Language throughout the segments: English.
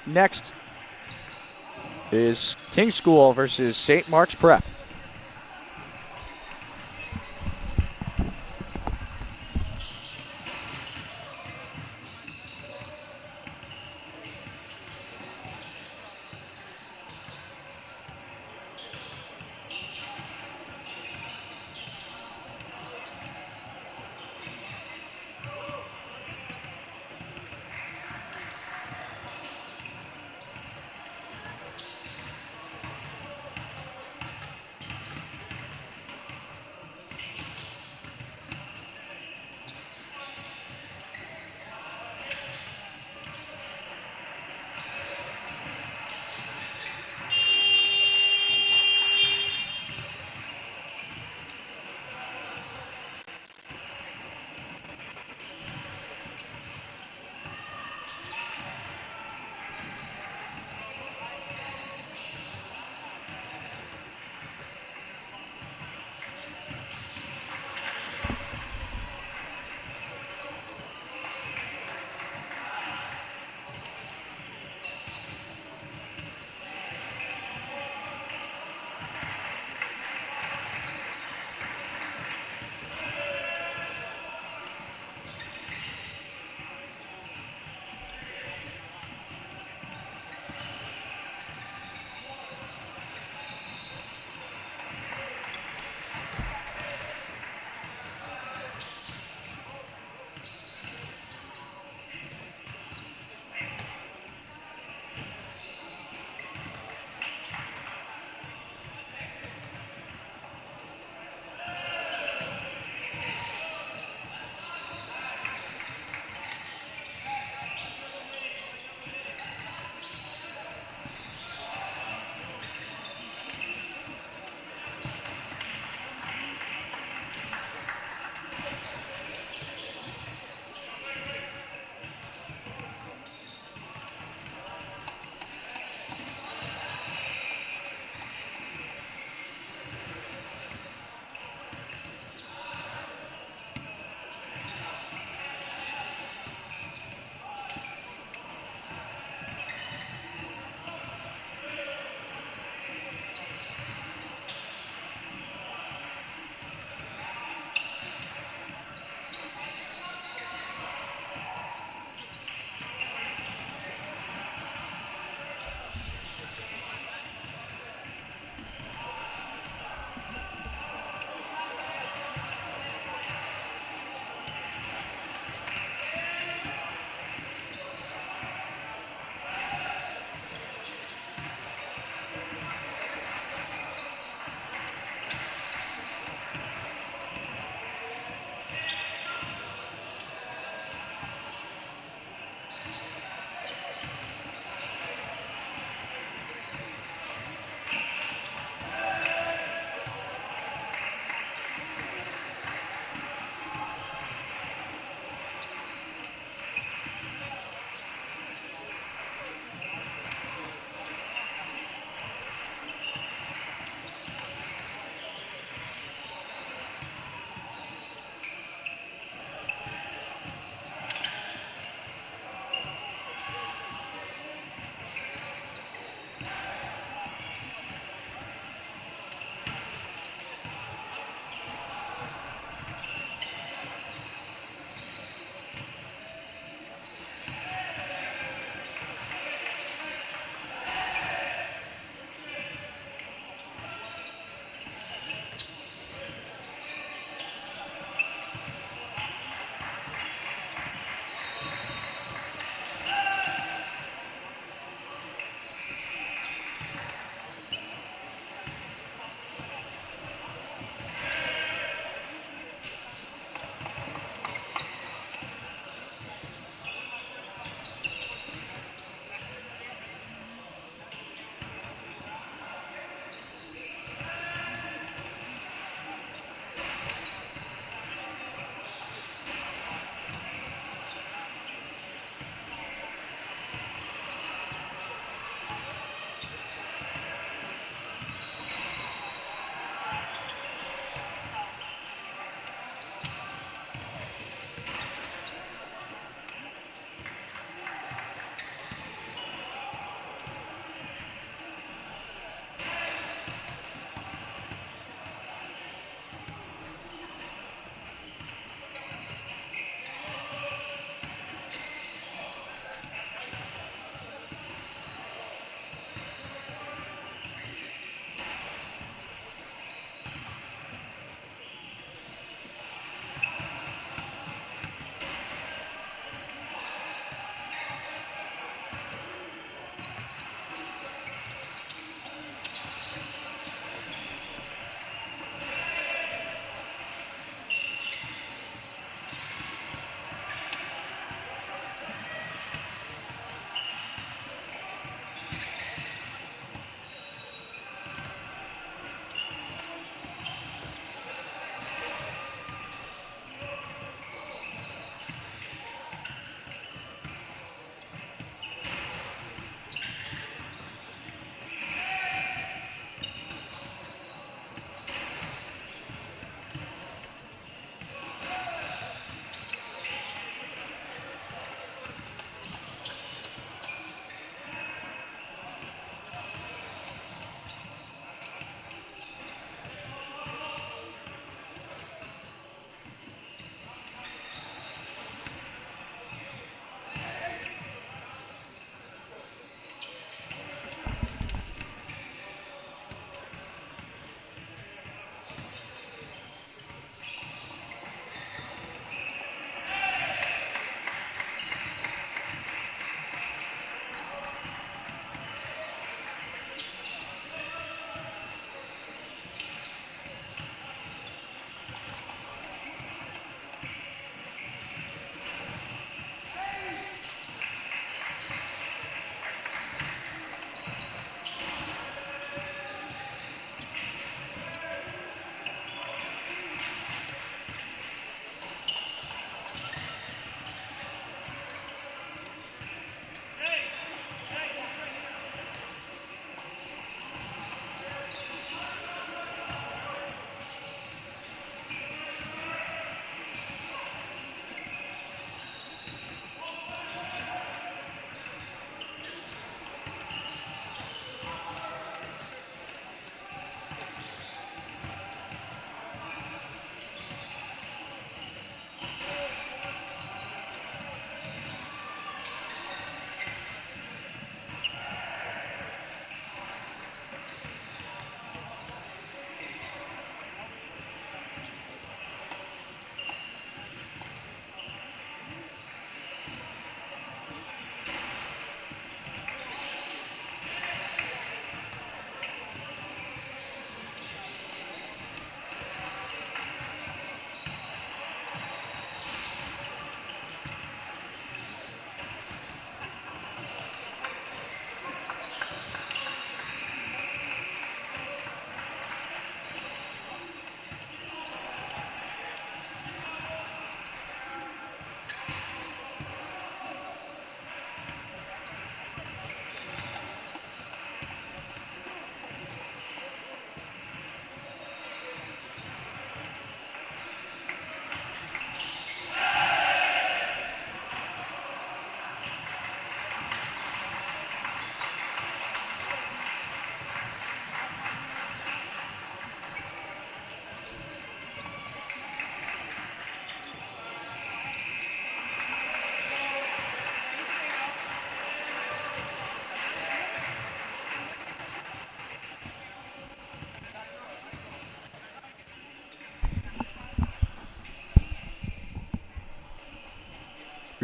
next is King School versus St. Mark's Prep.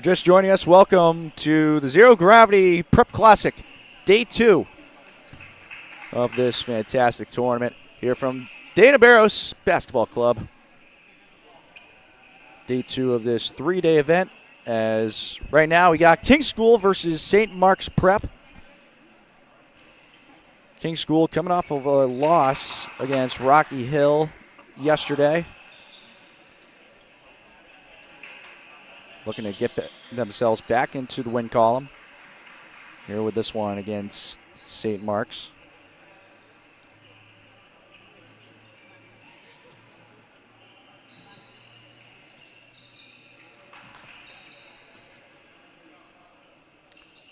you're just joining us, welcome to the Zero Gravity Prep Classic, Day 2 of this fantastic tournament here from Dana Barros Basketball Club. Day 2 of this 3-day event, as right now we got King School versus St. Mark's Prep. King School coming off of a loss against Rocky Hill yesterday. Looking to get themselves back into the win column here with this one against St. Mark's.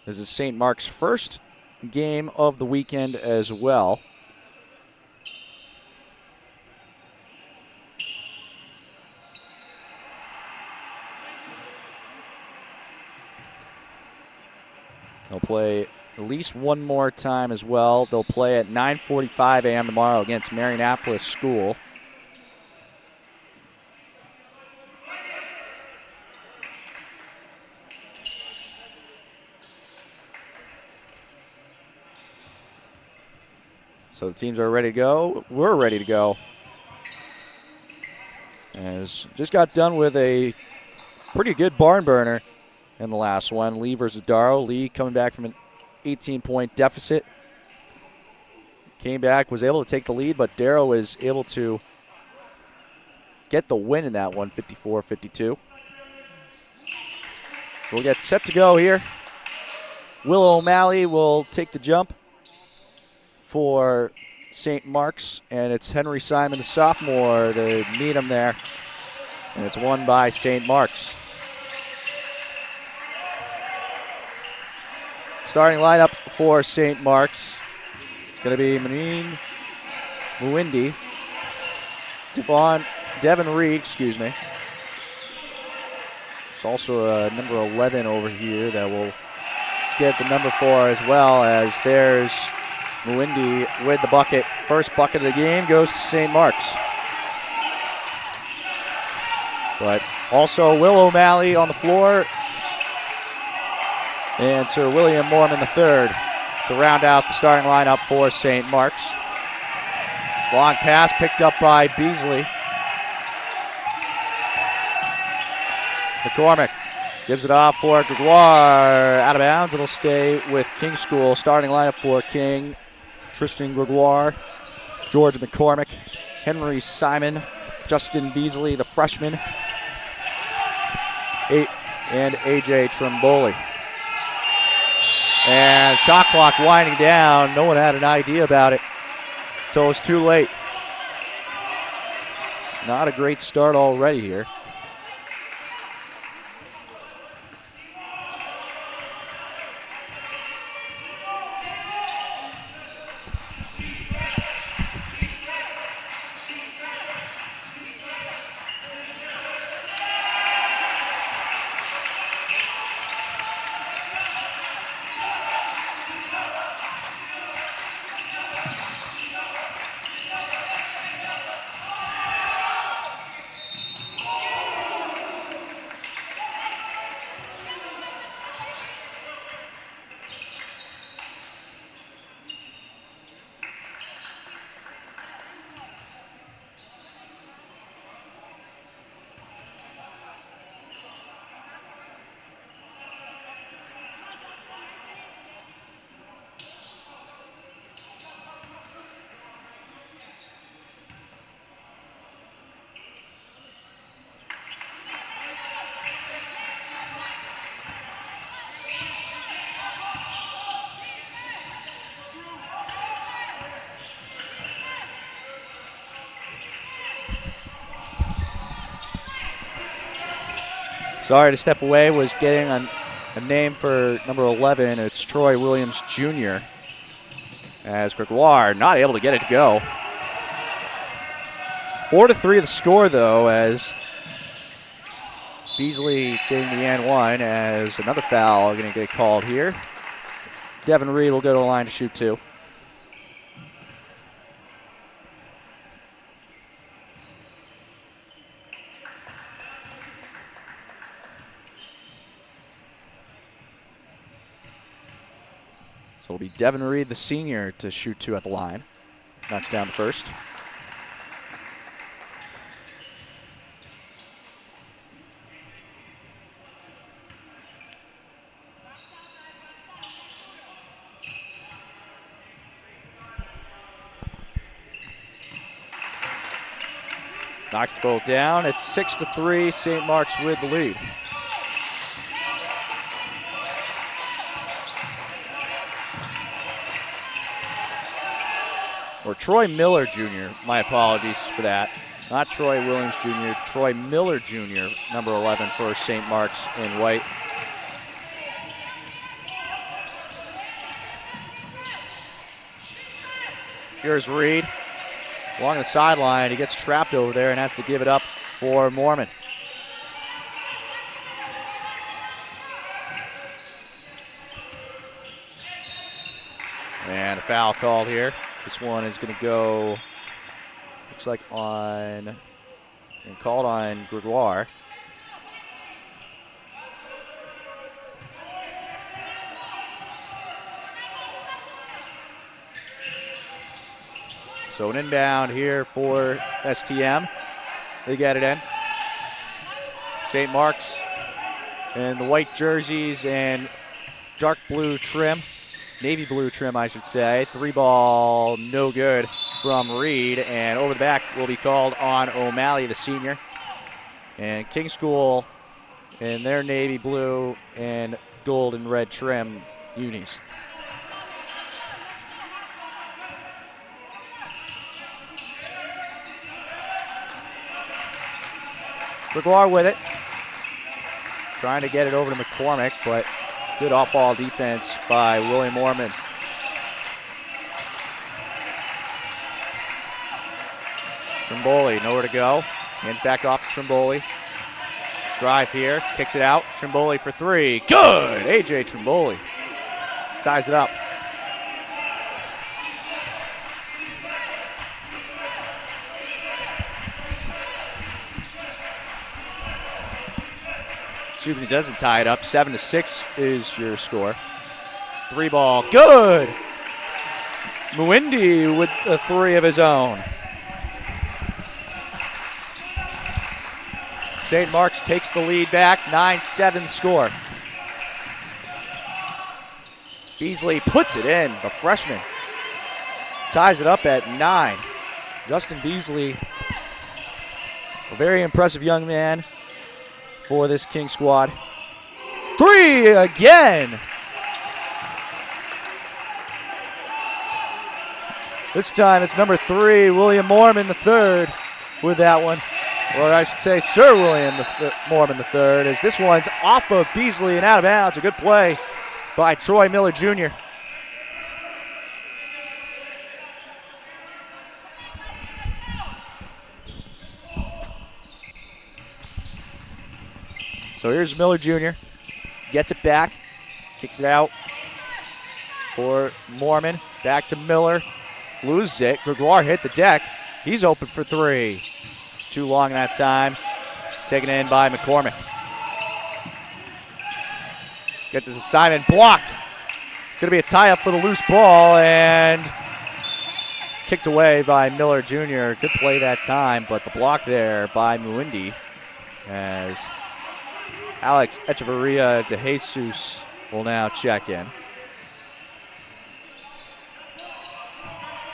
This is St. Mark's first game of the weekend as well. They'll play at least one more time as well. They'll play at 9:45 a.m. tomorrow against Marionopolis School. So the teams are ready to go. We're ready to go. As just got done with a pretty good barn burner in the last one. Lee versus Darrow. Lee coming back from an 18-point deficit. Came back, was able to take the lead, but Darrow was able to get the win in that one, 54-52. So we'll get set to go here. Will O'Malley will take the jump for St. Mark's, and it's Henry Simon, the sophomore, to meet him there. And it's won by St. Mark's. Starting lineup for St. Mark's. It's going to be Maneen Muwindi, Devin Reed, excuse me. There's also a number 11 over here that will get the number 4 as well, as there's Muwindi with the bucket. First bucket of the game goes to St. Mark's. But also Will O'Malley on the floor, and Sir William Mormon III to round out the starting lineup for St. Mark's. Long pass picked up by Beasley. McCormick gives it off for Gregoire. Out of bounds. It'll stay with King School. Starting lineup for King: Tristan Gregoire, George McCormick, Henry Simon, Justin Beasley, the freshman, and AJ Trimboli. And shot clock winding down. No one had an idea about it until it was too late. Not a great start already here. Sorry to step away, was getting a name for number 11. It's Troy Williams Jr. As Gregoire not able to get it to go. 4-3 the score, though, as Beasley getting the and one, as another foul going to get called here. Devin Reed will go to the line to shoot 2. So it'll be Devin Reed, the senior, to shoot 2 at the line. Knocks down the first. Knocks the ball down. It's 6-3. St. Mark's with the lead. Or Troy Miller Jr. My apologies for that. Not Troy Williams Jr. Troy Miller Jr. Number 11 for St. Mark's in white. Here's Reed. Along the sideline, he gets trapped over there and has to give it up for Mormon. And a foul called here. This one is going to go, looks like on, and called on Gregoire. So an inbound here for STM. They get it in. St. Mark's in the white jerseys and dark blue trim, navy blue trim, I should say. 3-ball, no good from Reed, and over the back will be called on O'Malley, the senior. And King School in their navy blue and gold and red trim unis. Gregoire with it. Trying to get it over to McCormick, but good off-ball defense by William Mormon. Trimboli, nowhere to go. Hands back off to Trimboli. Drive here, kicks it out. Trimboli for 3. Good! A.J. Trimboli ties it up. Excuse me, doesn't tie it up. 7-6 is your score. 3-ball, good! Muindi with a 3 of his own. St. Mark's takes the lead back, 9-7 score. Beasley puts it in, the freshman. Ties it up at 9. Justin Beasley, a very impressive young man for this King squad. 3 again. This time it's number 3, William Mormon III with that one. Or I should say Sir William Mormon III, as this one's off of Beasley and out of bounds. A good play by Troy Miller Jr. So here's Miller Jr. Gets it back, kicks it out for Mormon. Back to Miller, loses it. Gregoire hit the deck. He's open for 3. Too long that time. Taken in by McCormick. Gets his assignment blocked. Going to be a tie-up for the loose ball and kicked away by Miller Jr. Good play that time, but the block there by Muindi as Alex Echeverria de Jesus will now check in.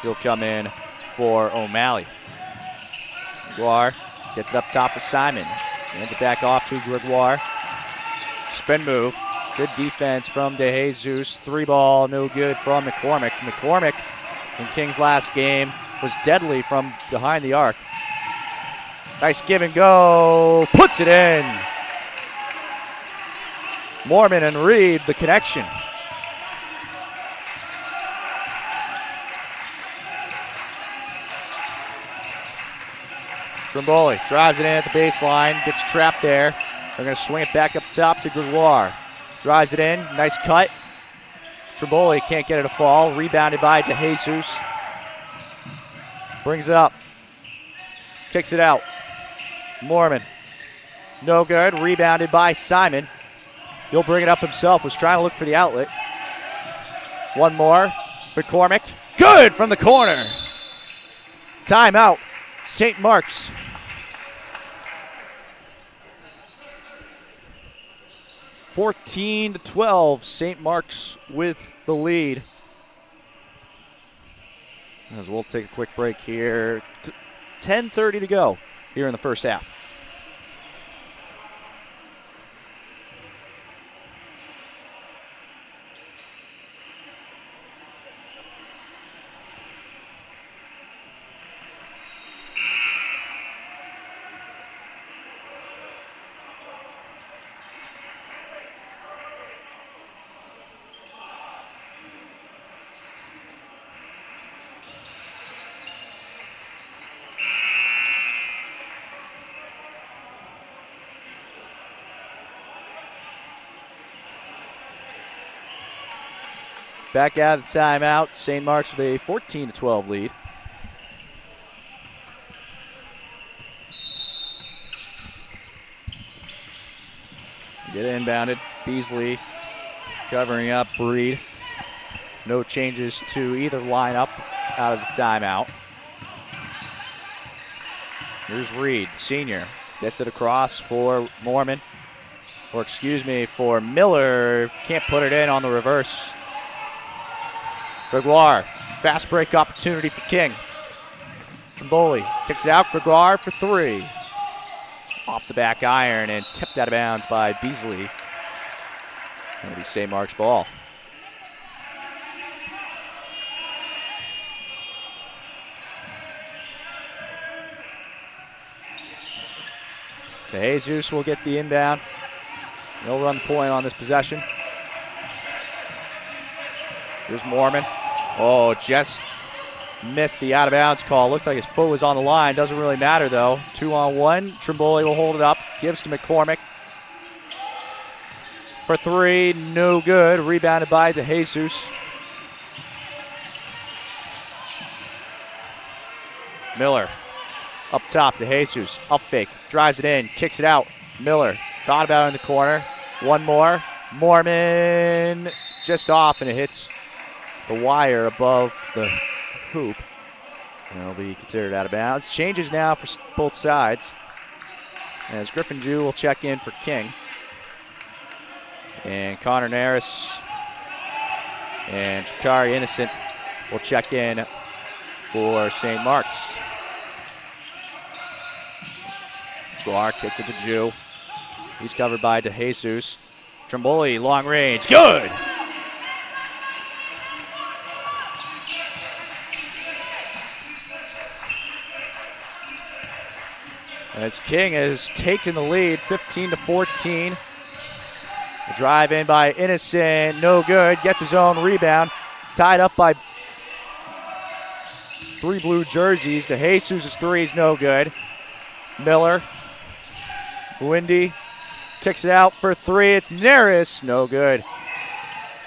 He'll come in for O'Malley. Gregoire gets it up top for Simon. Hands it back off to Gregoire. Spin move. Good defense from De Jesus. 3-ball, no good from McCormick. McCormick, in King's last game, was deadly from behind the arc. Nice give and go. Puts it in. Mormon and Reed, the connection. Trimboli drives it in at the baseline, gets trapped there. They're going to swing it back up top to Gregoire. Drives it in, nice cut. Trimboli can't get it to fall. Rebounded by De Jesus. Brings it up. Kicks it out. Mormon. No good. Rebounded by Simon. He'll bring it up himself. Was trying to look for the outlet. One more. McCormick. Good from the corner. Timeout. St. Mark's. (14-12). St. Mark's with the lead. As we'll take a quick break here. 10:30 to go here in the first half. Back out of the timeout. St. Mark's with a 14-12 lead. Get it inbounded. Beasley covering up Reed. No changes to either lineup out of the timeout. Here's Reed, senior. Gets it across for Mormon. Or excuse me, for Miller. Can't put it in on the reverse. Gregoire, fast break opportunity for King. Trimboli kicks it out. Gregoire for three. Off the back iron and tipped out of bounds by Beasley. That'll be St. Mark's ball. Jesus will get the inbound. He'll run the point on this possession. Here's Mormon. Oh, just missed the out-of-bounds call. Looks like his foot was on the line. Doesn't really matter, though. 2-on-1. Trimboli will hold it up. Gives to McCormick. For three, no good. Rebounded by DeJesus. Miller up top to Jesus. Up fake. Drives it in. Kicks it out. Miller thought about it in the corner. One more. Mormon just off, and it hits the wire above the hoop. And it'll be considered out of bounds. Changes now for both sides. As Griffin Jew will check in for King. And Connor Naris and Chikari Innocent will check in for St. Mark's. Guar kicks it to Jew. He's covered by DeJesus. Trimboli, long range. Good! As King has taken the lead, 15-14. The drive in by Innocent, no good. Gets his own rebound. Tied up by three blue jerseys. DeJesus' three is no good. Miller. Windy kicks it out for three. It's Naris, no good.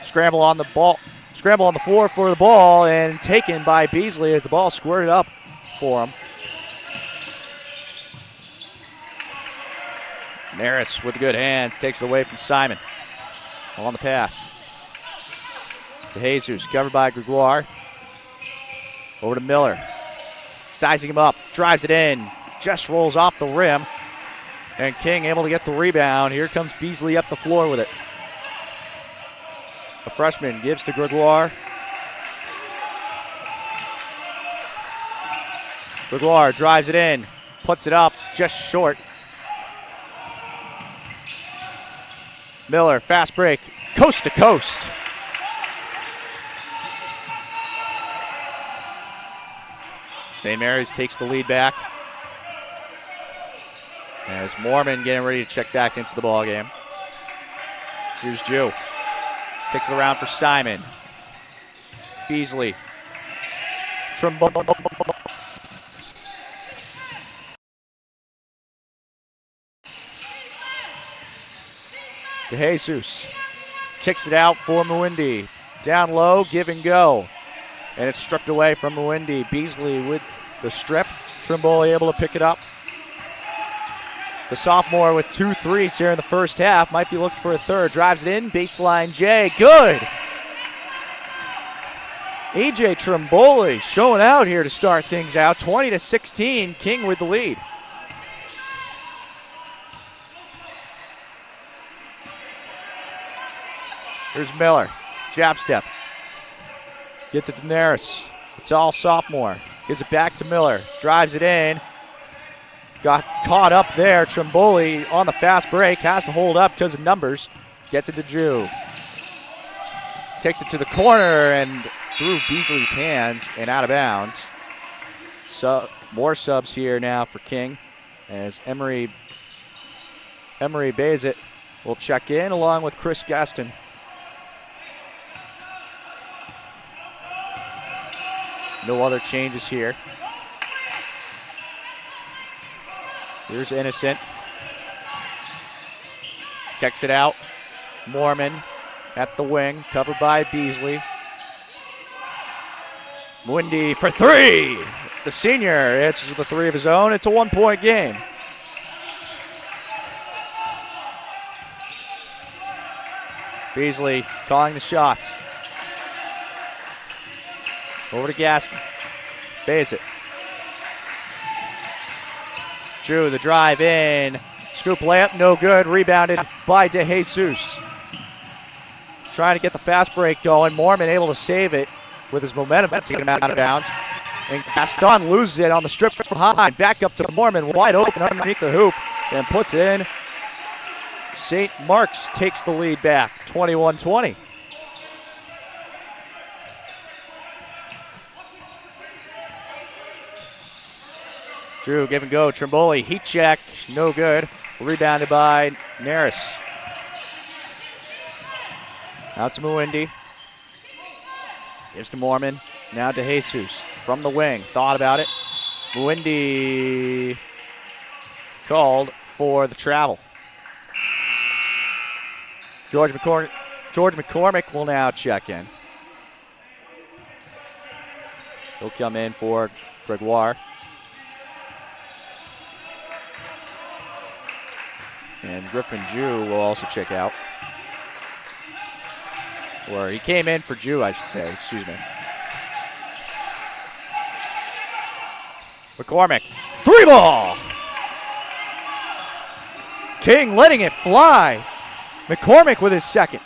Scramble on the ball. Scramble on the floor for the ball and taken by Beasley as the ball squirted up for him. Naris with the good hands takes it away from Simon. On the pass. DeJesus covered by Gregoire. Over to Miller. Sizing him up. Drives it in. Just rolls off the rim. And King able to get the rebound. Here comes Beasley up the floor with it. The freshman gives to Gregoire. Gregoire drives it in. Puts it up just short. Miller, fast break, coast to coast. St. Mary's takes the lead back. As Mormon getting ready to check back into the ball game. Here's Jew. Kicks it around for Simon. Beasley. DeJesus kicks it out for Muindi. Down low, give and go. And it's stripped away from Muindi. Beasley with the strip. Trimboli able to pick it up. The sophomore with 2 threes here in the first half. Might be looking for a third. Drives it in. Baseline J. Good. AJ Trimboli showing out here to start things out. 20-16, King with the lead. Here's Miller, jab step. Gets it to Naris. It's all sophomore. Gives it back to Miller. Drives it in. Got caught up there. Trimboli on the fast break. Has to hold up because of numbers. Gets it to Jew. Takes it to the corner and through Beasley's hands and out of bounds. So more subs here now for King as Emery Bazit will check in along with Chris Gaston. No other changes here. Here's Innocent. Kicks it out. Mormon at the wing, covered by Beasley. Mwindi for three. The senior hits the three of his own. It's a 1-point game. Beasley calling the shots. Over to Gaston. Bazit. Drew the drive in. Scoop layup, no good. Rebounded by DeJesus. Trying to get the fast break going. Mormon able to save it with his momentum. That's getting him out of bounds. And Gaston loses it on the strip from behind. Back up to Mormon, wide open underneath the hoop, and puts it in. St. Mark's takes the lead back, 21-20. Drew, give and go. Trimboli, heat check, no good. Rebounded by Naris. Out to Mwindi. Gives to Mormon. Now to Jesus from the wing. Thought about it. Mwindi called for the travel. George McCormick will now check in. He'll come in for Gregoire. And Griffin Jew will also check out. Or he came in for Jew, I should say. Excuse me. McCormick. Three ball! King letting it fly. McCormick with his second.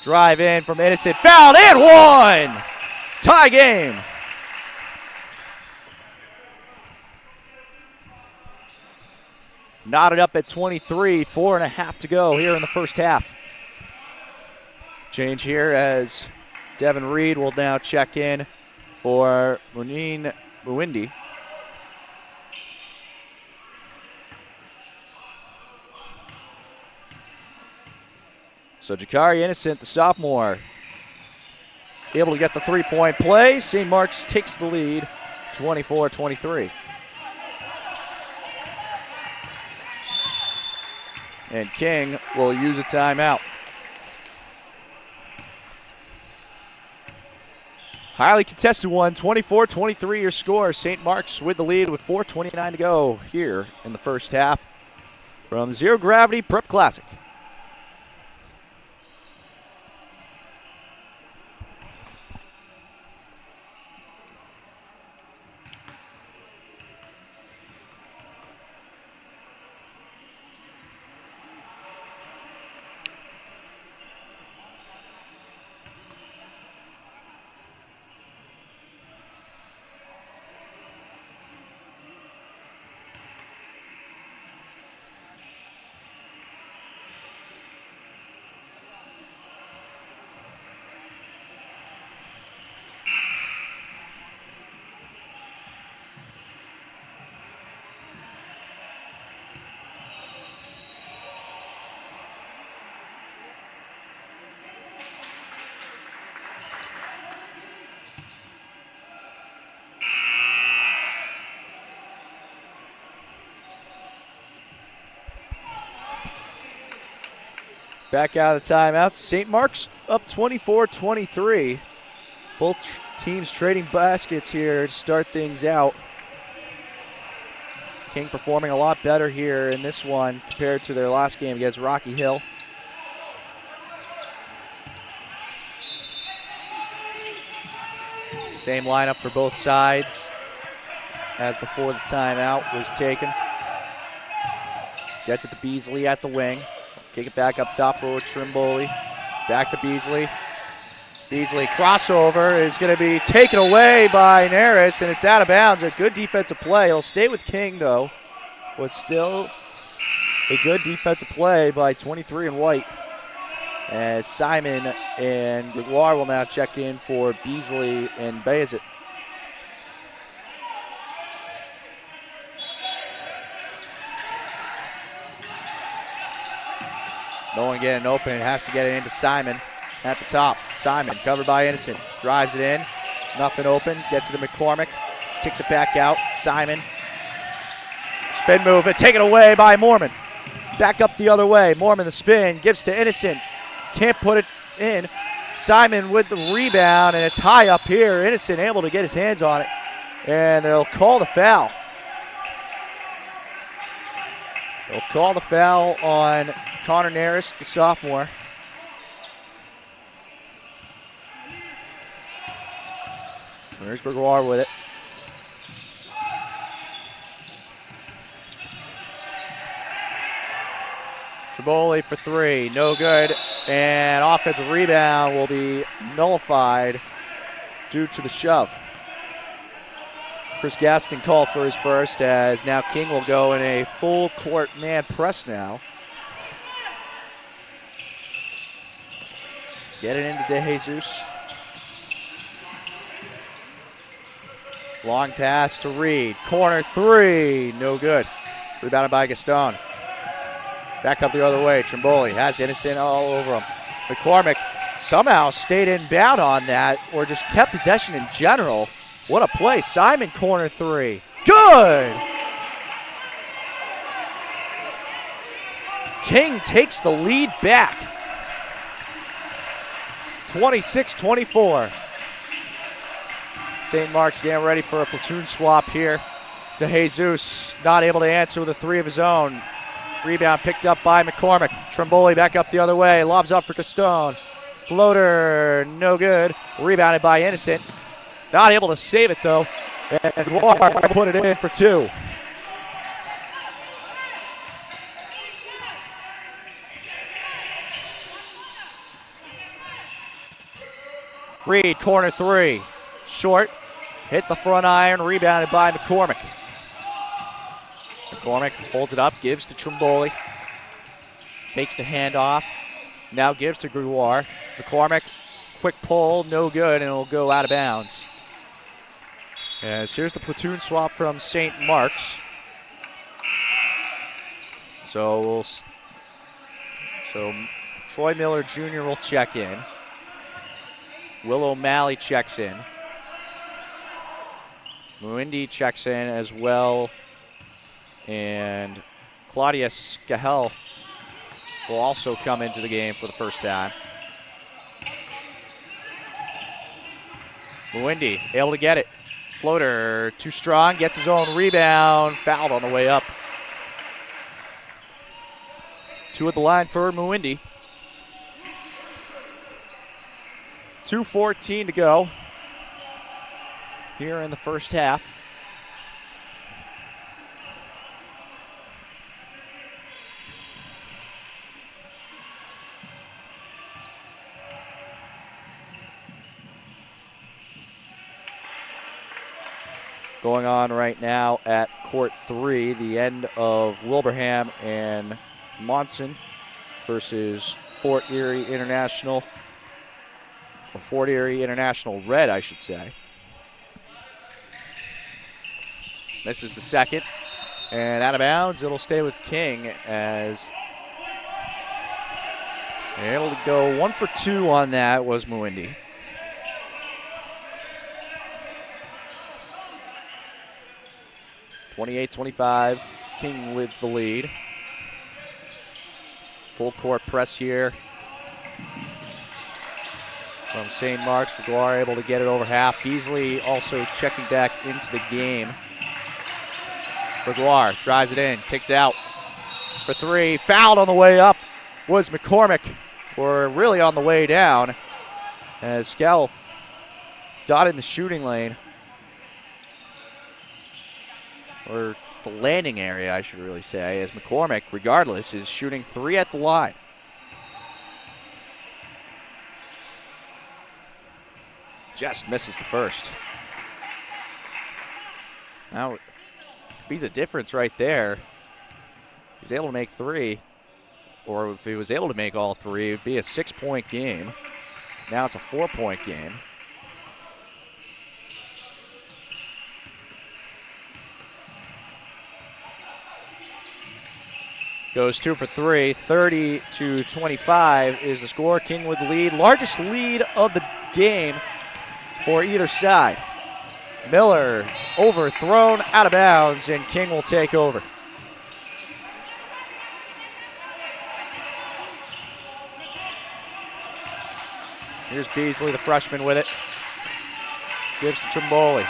Drive in from Innocent. Fouled and one! Tie game. Knotted up at 23, 4.5 to go here in the first half. Change here as Devin Reed will now check in for Muneen Mwindi. So Jakari Innocent, the sophomore, able to get the three-point play. St. Mark's takes the lead, 24-23. And King will use a timeout. Highly contested one, 24-23 your score. St. Mark's with the lead with 4:29 to go here in the first half from Zero Gravity Prep Classic. Back out of the timeout. St. Mark's up 24-23. Both teams trading baskets here to start things out. King performing a lot better here in this one compared to their last game against Rocky Hill. Same lineup for both sides as before the timeout was taken. Gets it to Beasley at the wing. Kick it back up top for Trimboli. Back to Beasley. Beasley crossover is going to be taken away by Neris, and it's out of bounds. A good defensive play. It'll stay with King, though. But still a good defensive play by 23 and White. As Simon and Gregoire will now check in for Beasley and Bayezid. No one getting open. It has to get it into Simon at the top. Simon covered by Innocent. Drives it in. Nothing open. Gets it to McCormick. Kicks it back out. Simon. Spin move and taken away by Mormon. Back up the other way. Mormon the spin. Gives to Innocent. Can't put it in. Simon with the rebound, and it's high up here. Innocent able to get his hands on it. And they'll call the foul. They'll call the foul on Connor Neris, the sophomore. There's Gregoire with it. Triboli for three, no good. And offensive rebound will be nullified due to the shove. Chris Gaston called for his first, as now King will go in a full court man press now. Get it into De Jesus. Long pass to Reed. Corner three, no good. Rebounded by Gaston. Back up the other way. Trimboli has Innocent all over him. McCormick somehow stayed inbound on that, or just kept possession in general. What a play. Simon, corner three. Good! King takes the lead back. 26-24. St. Mark's getting ready for a platoon swap here. De Jesus not able to answer with a three of his own. Rebound picked up by McCormick. Trimboli back up the other way. Lobs up for Gaston. Floater, no good. Rebounded by Innocent. Not able to save it, though. And Guar put it in for two. Reed, corner three. Short. Hit the front iron. Rebounded by McCormick. McCormick holds it up. Gives to Trimboli. Takes the handoff. Now gives to Gregoire. McCormick. Quick pull. No good. And it'll go out of bounds. As here's the platoon swap from St. Mark's. So Troy Miller Jr. will check in. Will O'Malley checks in. Muindi checks in as well. And Claudia Scahel will also come into the game for the first time. Muindi able to get it. Floater too strong, gets his own rebound, fouled on the way up. Two at the line for Muindi. 2:14 to go here in the first half. Going on right now at court 3, the end of Wilbraham and Monson versus Fort Erie International, or Fort Erie International Red, I should say. This is the second, and out of bounds. It'll stay with King, as able to go 1 for 2 on that was Muindi. (28-25), King with the lead. Full court press here from St. Mark's. Gregoire able to get it over half. Beasley also checking back into the game. Gregoire drives it in, kicks it out for three. Fouled on the way up was McCormick, or really on the way down, as Skell got in the shooting lane, or the landing area, I should really say, as McCormick, regardless, is shooting three at the line. Just misses the first. Now, be the difference right there. He's able to make three, or if he was able to make all three, it would be a 6-point game. Now it's a 4-point game. Goes 2 for 3, 30-25 is the score. King with the lead, largest lead of the game for either side. Miller overthrown, out of bounds, and King will take over. Here's Beasley, the freshman, with it. Gives to Trimboli.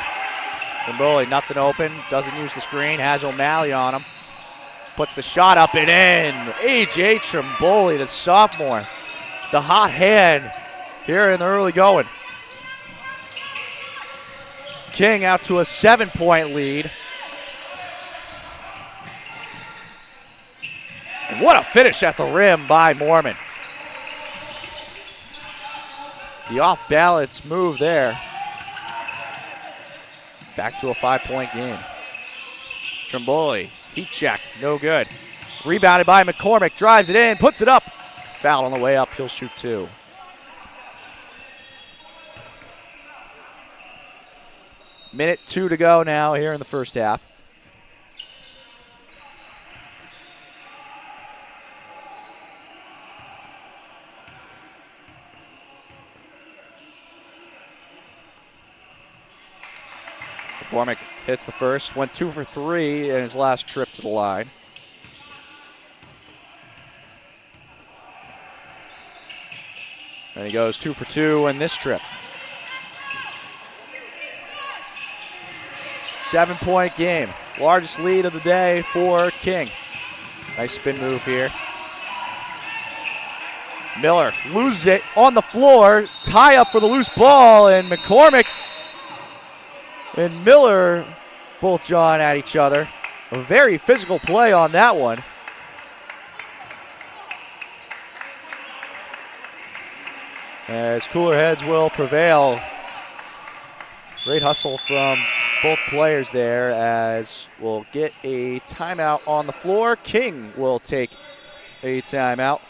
Trimboli, nothing open, doesn't use the screen, has O'Malley on him. Puts the shot up and in. A.J. Trimboli, the sophomore. The hot hand here in the early going. King out to a 7-point lead. And what a finish at the rim by Mormon. The off-balance move there. Back to a 5-point game. Trimboli, heat check, no good. Rebounded by McCormick, drives it in, puts it up. Foul on the way up, he'll shoot two. Minute 2 to go now here in the first half. McCormick hits the first, went 2 for 3 in his last trip to the line. And he goes 2 for 2 in this trip. 7-point game. Largest lead of the day for King. Nice spin move here. Miller loses it on the floor. Tie up for the loose ball, and McCormick and Miller both jawing at each other. A very physical play on that one. As cooler heads will prevail. Great hustle from both players there, as we'll get a timeout on the floor. King will take a timeout.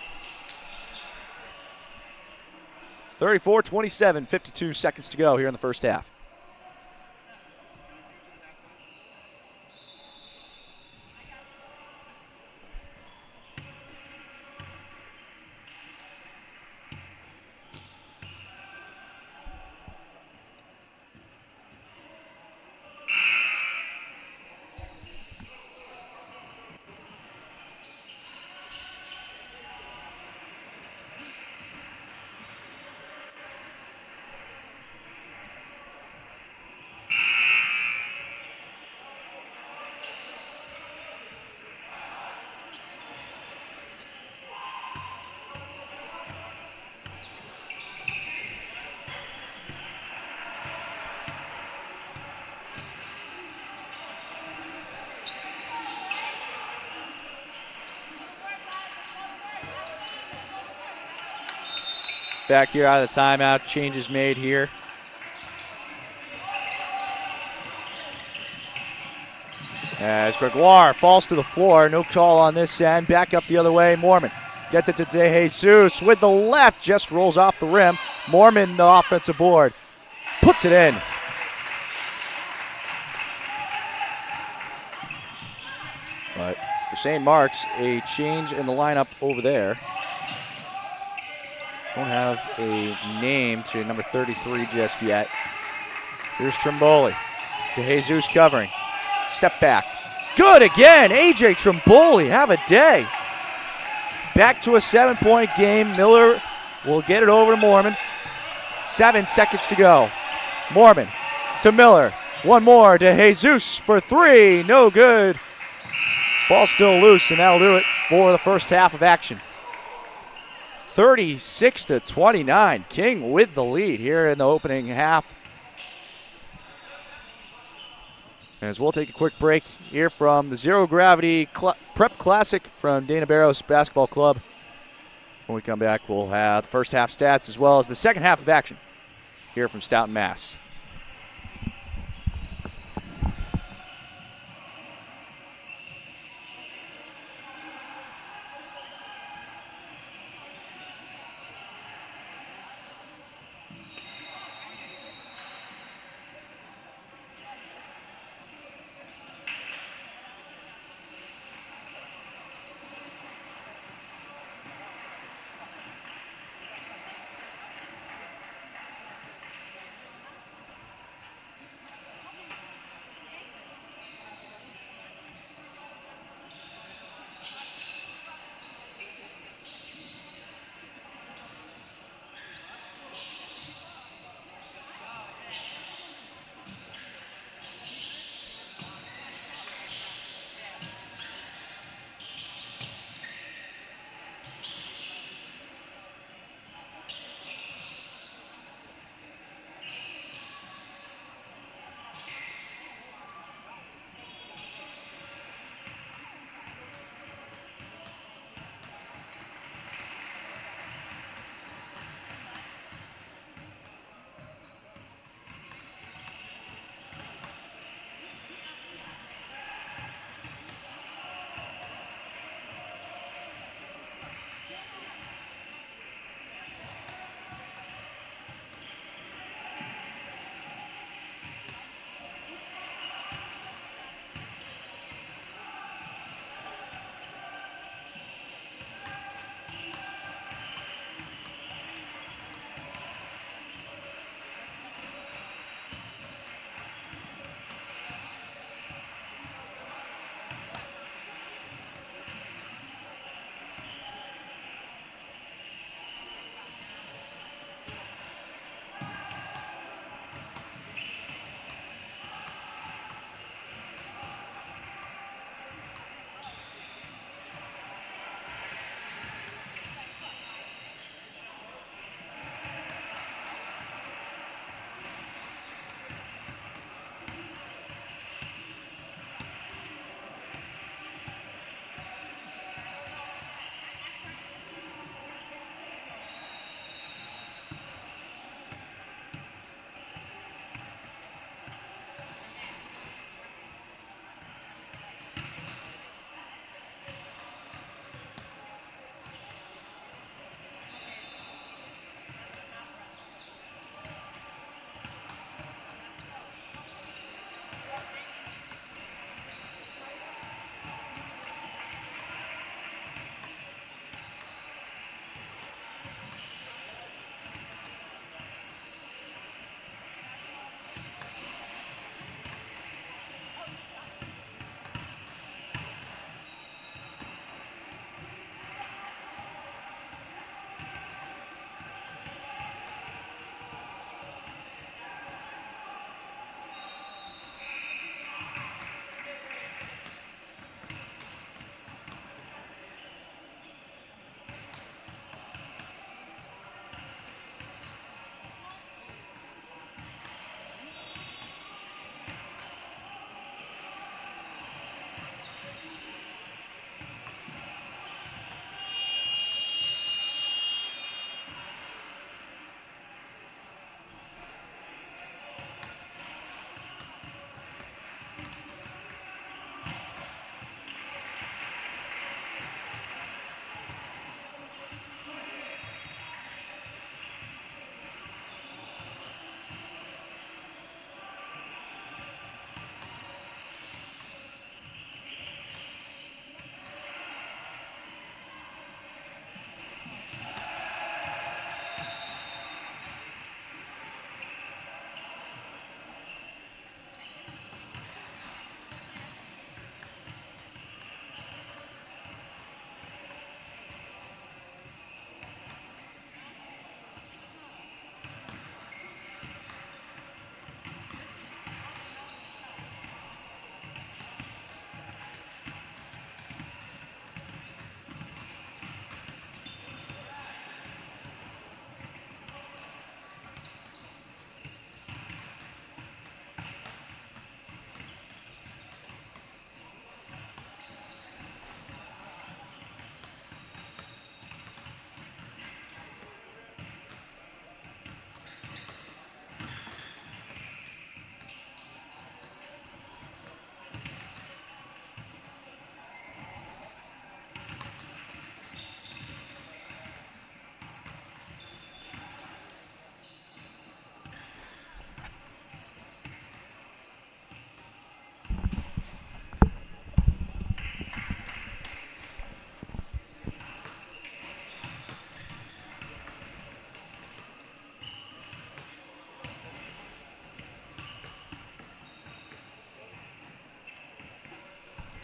34-27, 52 seconds to go here in the first half. Back here out of the timeout, changes made here. As Gregoire falls to the floor, no call on this end. Back up the other way, Mormon gets it to DeJesus with the left, just rolls off the rim. Mormon, the offensive board, puts it in. But for St. Mark's, a change in the lineup over there. Don't have a name to number 33 just yet. Here's Trimboli. DeJesus covering. Step back. Good again. A.J. Trimboli, have a day. Back to a 7-point game. Miller will get it over to Mormon. 7 seconds to go. Mormon to Miller. One more. DeJesus for three. No good. Ball's still loose, and that'll do it for the first half of action. 36-29. King with the lead here in the opening half. As we'll take a quick break here from the Zero Gravity Prep Classic from Dana Barros Basketball Club. When we come back, we'll have the first half stats as well as the second half of action here from Stoughton, Mass.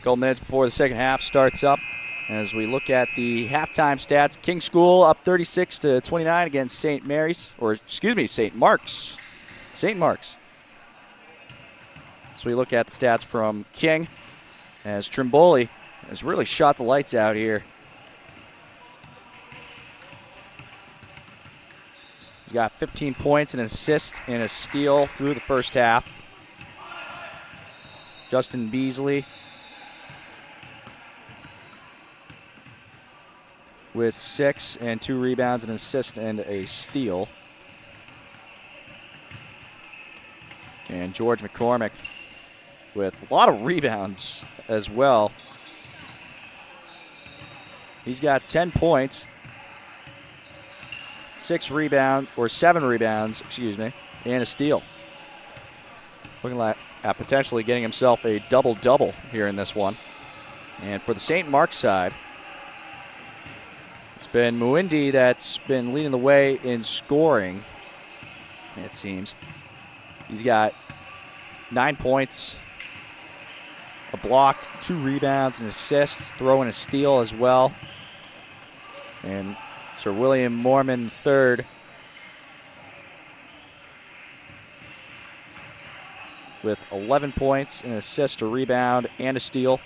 Couple minutes before the second half starts up. As we look at the halftime stats, King School up 36-29 against St. Mark's. St. Mark's. So we look at the stats from King as Trimboli has really shot the lights out here. He's got 15 points, an assist, and a steal through the first half. Justin Beasley with 6 and 2 rebounds, an assist, and a steal. And George McCormick with a lot of rebounds as well. He's got 10 points, 7 rebounds, and a steal. Looking like potentially getting himself a double-double here in this one. And for the St. Mark's side, it's been Muindi that's been leading the way in scoring, it seems. He's got 9 points, a block, 2 rebounds, and assists, throwing a steal as well. And Sir William Mormon III with 11 points, an assist, a rebound, and a steal.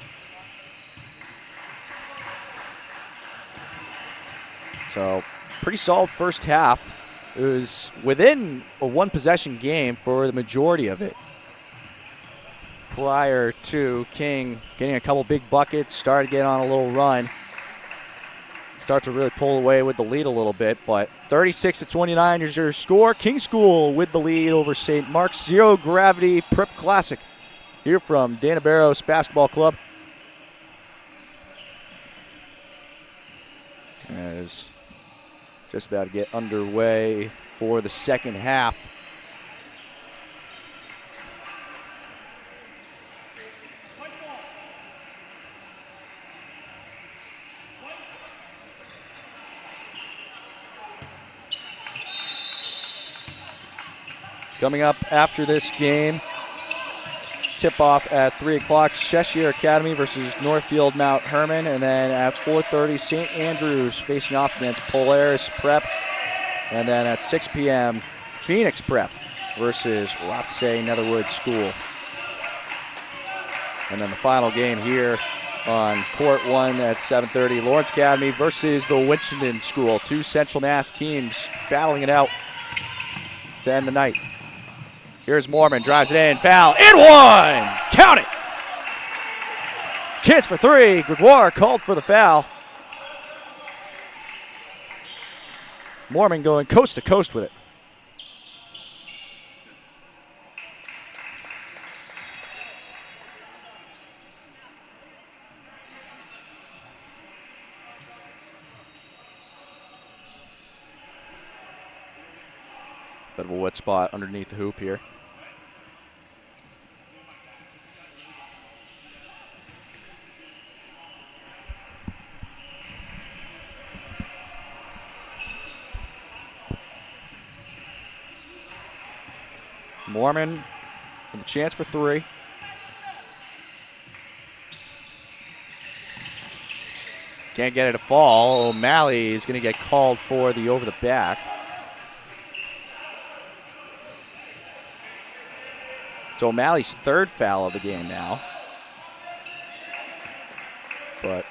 So pretty solid first half. It was within a one-possession game for the majority of it. Prior to King getting a couple big buckets, started to get on a little run. Start to really pull away with the lead a little bit, but 36-29 is your score. King School with the lead over St. Mark's. Zero Gravity Prep Classic here from Dana Barros Basketball Club. As just about to get underway for the second half. Coming up after this game, tip-off at 3 o'clock, Cheshire Academy versus Northfield Mount Herman. And then at 4:30, St. Andrews facing off against Polaris Prep. And then at 6 p.m., Phoenix Prep versus Rothsay Netherwood School. And then the final game here on Court 1 at 7:30, Lawrence Academy versus the Winchendon School. Two Central Mass teams battling it out to end the night. Here's Mormon, drives it in, foul, and one! Count it! Chance for 3. Gregoire called for the foul. Mormon going coast to coast with it. Bit of a wet spot underneath the hoop here. Mormon with a chance for 3. Can't get it to fall. O'Malley is going to get called for the over the back. It's O'Malley's 3rd foul of the game now. But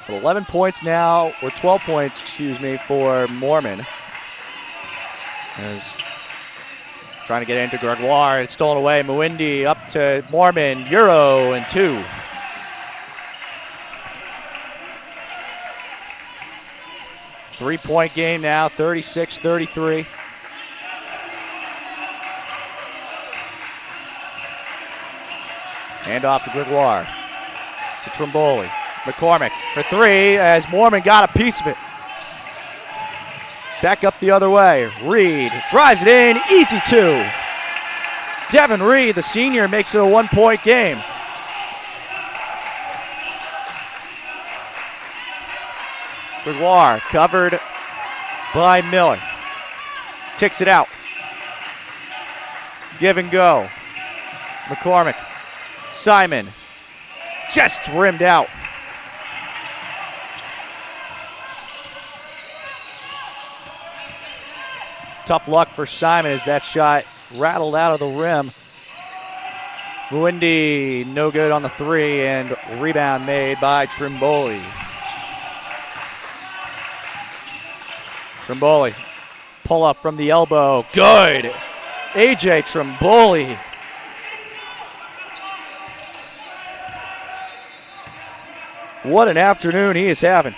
But 11 points now, or 12 points, excuse me, for Mormon. As trying to get into Gregoire. It's stolen away. Muindi up to Mormon. Euro and 2. Three-point game now, 36-33. Hand off to Gregoire. To Trimboli. McCormick for 3 as Mormon got a piece of it. Back up the other way. Reed drives it in. Easy 2. Devin Reed, the senior, makes it a 1-point game. Gregoire covered by Miller. Kicks it out. Give and go. McCormick. Simon. Just rimmed out. Tough luck for Simon as that shot rattled out of the rim. Muindi, no good on the three, and rebound made by Trimboli. Trimboli, pull up from the elbow, good. AJ Trimboli. What an afternoon he is having.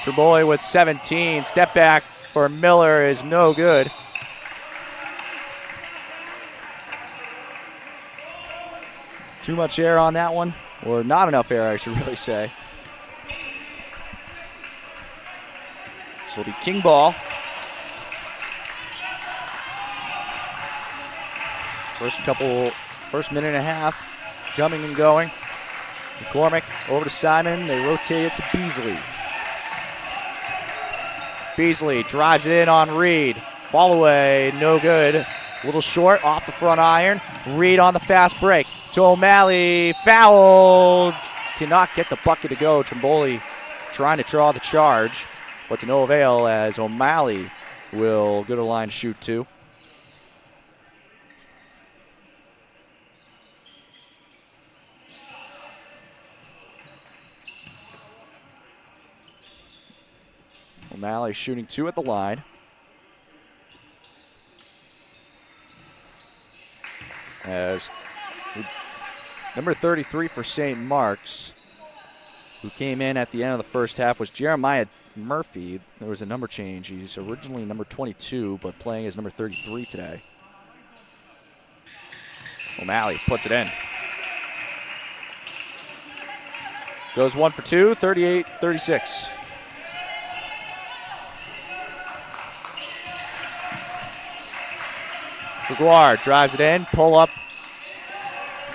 Trimboli with 17, step back for Miller is no good. Too much air on that one, or not enough air, I should really say. So it'll be King ball. First minute and a half, coming and going. McCormick over to Simon. They rotate it to Beasley. Beasley drives it in on Reed. Fall away, no good. A little short off the front iron. Reed on the fast break. To O'Malley, fouled. Cannot get the bucket to go. Trimboli trying to draw the charge, but to no avail as O'Malley will go to the line to shoot two. O'Malley shooting two at the line. As number 33 for St. Mark's, who came in at the end of the first half, was Jeremiah Murphy. There was a number change. He's originally number 22, but playing as number 33 today. O'Malley puts it in. Goes 1 for 2, 38-36. Gregoire drives it in, pull up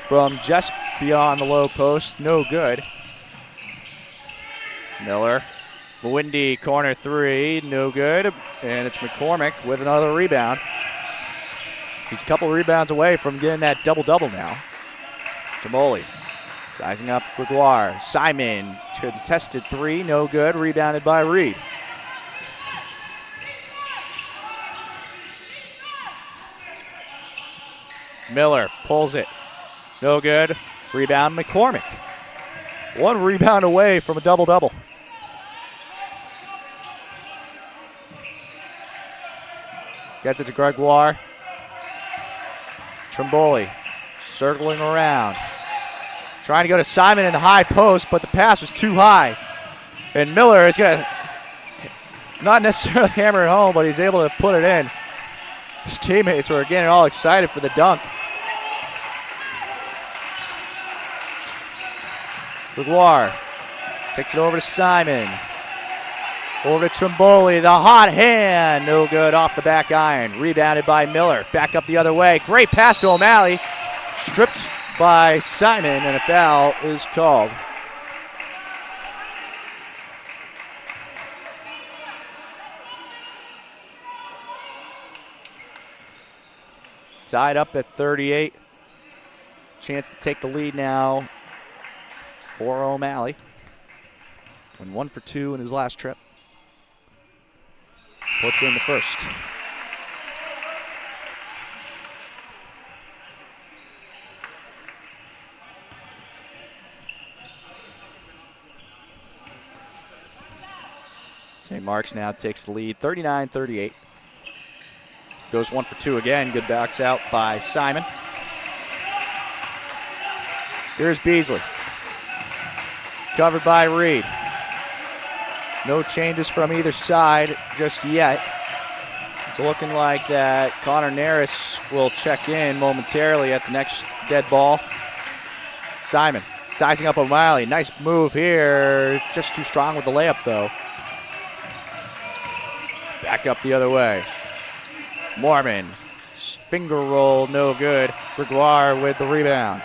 from just beyond the low post, no good. Miller, Muindi, corner three, no good, and it's McCormick with another rebound. He's a couple rebounds away from getting that double-double now. Trimboli sizing up Gregoire. Simon, contested three, no good, rebounded by Reed. Miller pulls it. No good. Rebound McCormick. One rebound away from a double-double. Gets it to Gregoire. Trimboli circling around. Trying to go to Simon in the high post, but the pass was too high. And Miller is going to not necessarily hammer it home, but he's able to put it in. His teammates were getting all excited for the dunk. Gregoire takes it over to Simon. Over to Trimboli, the hot hand. No good off the back iron. Rebounded by Miller. Back up the other way. Great pass to O'Malley. Stripped by Simon, and a foul is called. Tied up at 38. Chance to take the lead now for O'Malley. Went 1 for 2 in his last trip. Puts in the first. St. Mark's now takes the lead, 39-38. Goes 1 for 2 again. Good backs out by Simon. Here's Beasley. Covered by Reed. No changes from either side just yet. It's looking like that Connor Naris will check in momentarily at the next dead ball. Simon sizing up O'Malley. Nice move here. Just too strong with the layup, though. Back up the other way. Mormon. Finger roll, no good. Gregoire with the rebound.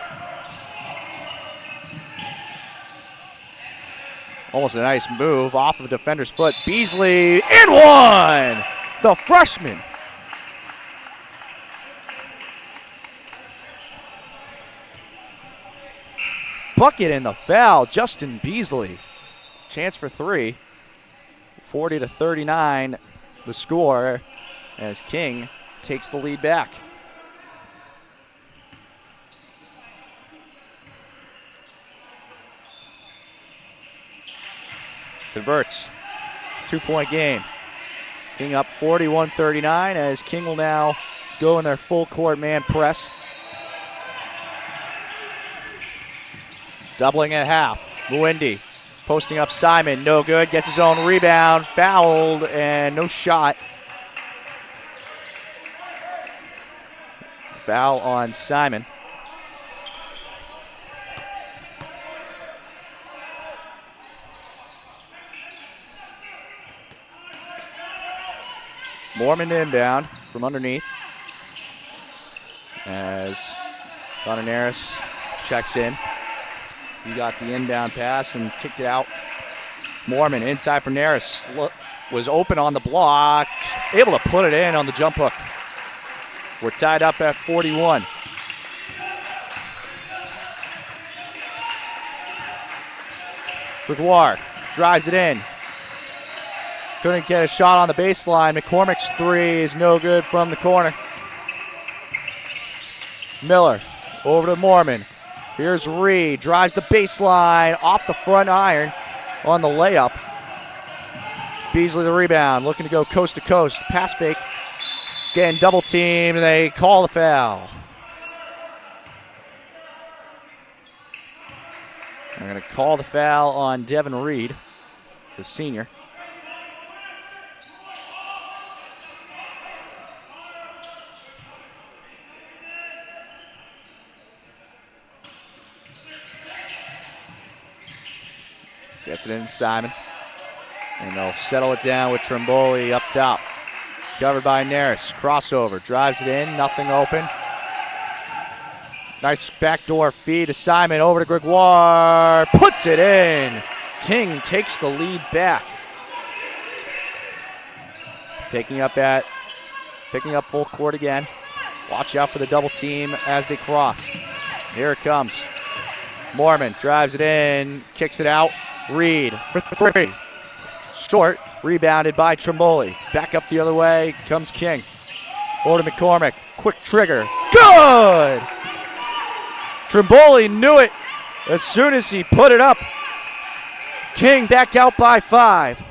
Almost a nice move off of a defender's foot. Beasley in one! The freshman. Bucket in the foul, Justin Beasley. Chance for three. 40-39 the score as King takes the lead back. Converts. 2-point game. King up 41-39 as King will now go in their full court man press. Doubling at half. Muendi posting up Simon. No good. Gets his own rebound. Fouled and no shot. Foul on Simon. Mormon inbound from underneath as Donaneris checks in. He got the inbound pass and kicked it out. Mormon inside for Neris. Was open on the block. Able to put it in on the jump hook. We're tied up at 41. Gregoire drives it in. Couldn't get a shot on the baseline. McCormick's three is no good from the corner. Miller over to Mormon. Here's Reed, drives the baseline off the front iron on the layup. Beasley the rebound, looking to go coast to coast. Pass fake, getting double teamed, and they call the foul. They're going to call the foul on Devin Reed, the senior. Gets it in Simon. And they'll settle it down with Trimboli up top. Covered by Neris. Crossover. Drives it in. Nothing open. Nice backdoor feed to Simon. Over to Gregoire. Puts it in. King takes the lead back. Picking up full court again. Watch out for the double team as they cross. Here it comes. Mormon drives it in. Kicks it out. Reed for three. Short, rebounded by Trimboli. Back up the other way comes King. Over to McCormick. Quick trigger. Good! Trimboli knew it as soon as he put it up. King back out by 5.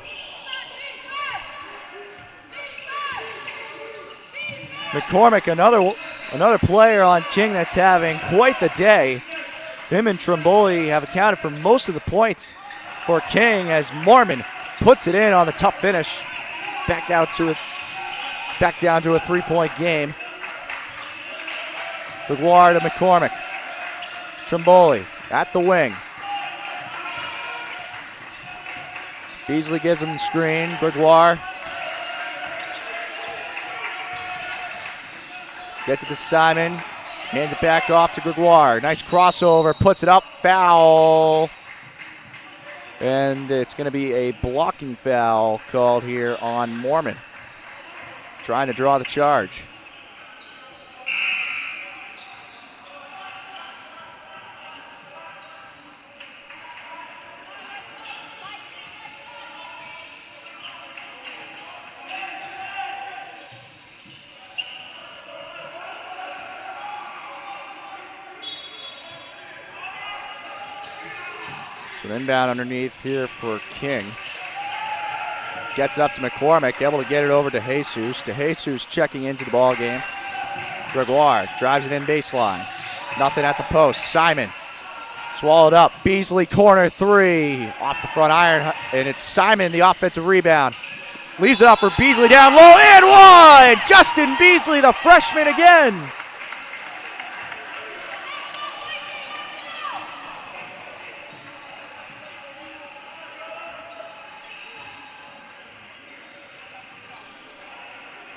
McCormick, another player on King that's having quite the day. Him and Trimboli have accounted for most of the points for King as Mormon puts it in on the tough finish. Back down to a 3-point game. Gregoire to McCormick. Trimboli at the wing. Beasley gives him the screen. Gregoire gets it to Simon. Hands it back off to Gregoire. Nice crossover. Puts it up. Foul. And it's going to be a blocking foul called here on Mormon. Trying to draw the charge. So inbound underneath here for King. Gets it up to McCormick, able to get it over to Jesus. Jesus checking into the ball game. Gregoire drives it in baseline. Nothing at the post. Simon swallowed up. Beasley corner three off the front iron, and it's Simon the offensive rebound. Leaves it up for Beasley down low and one. Justin Beasley, the freshman again.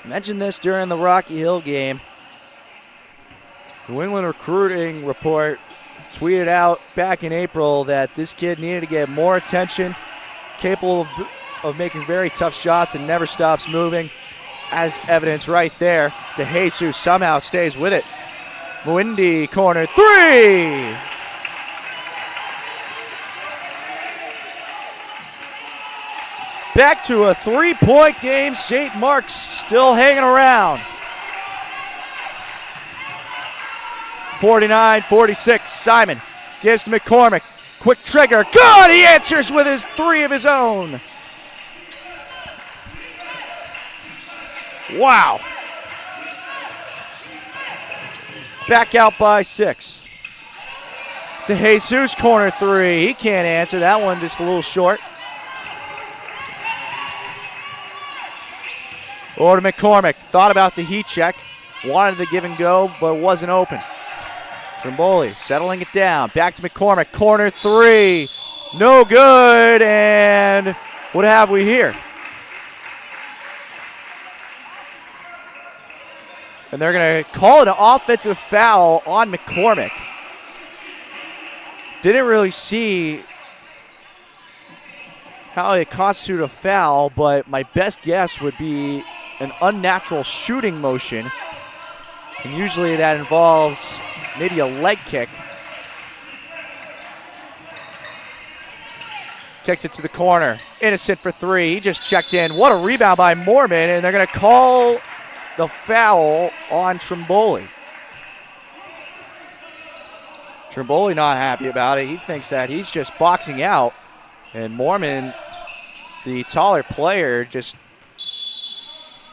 Mentioned this during the Rocky Hill game. New England Recruiting Report tweeted out back in April that this kid needed to get more attention capable of making very tough shots and never stops moving, as evidence right there. DeJesus somehow stays with it. Mwindi, corner three! Back to a 3-point game. St. Mark's still hanging around. 49-46. Simon gives to McCormick. Quick trigger. Good! He answers with his three of his own. Wow. Back out by 6. DeJesus, corner three. He can't answer. That one just a little short. Over to McCormick. Thought about the heat check. Wanted the give and go, but wasn't open. Trimboli settling it down. Back to McCormick. Corner three. No good. And what have we here? And they're going to call it an offensive foul on McCormick. Didn't really see how it constituted a foul, but my best guess would be an unnatural shooting motion. And usually that involves maybe a leg kick. Kicks it to the corner. Innocent for three. He just checked in. What a rebound by Mormon, and they're going to call the foul on Trimboli. Trimboli not happy about it. He thinks that he's just boxing out. And Mormon, the taller player, just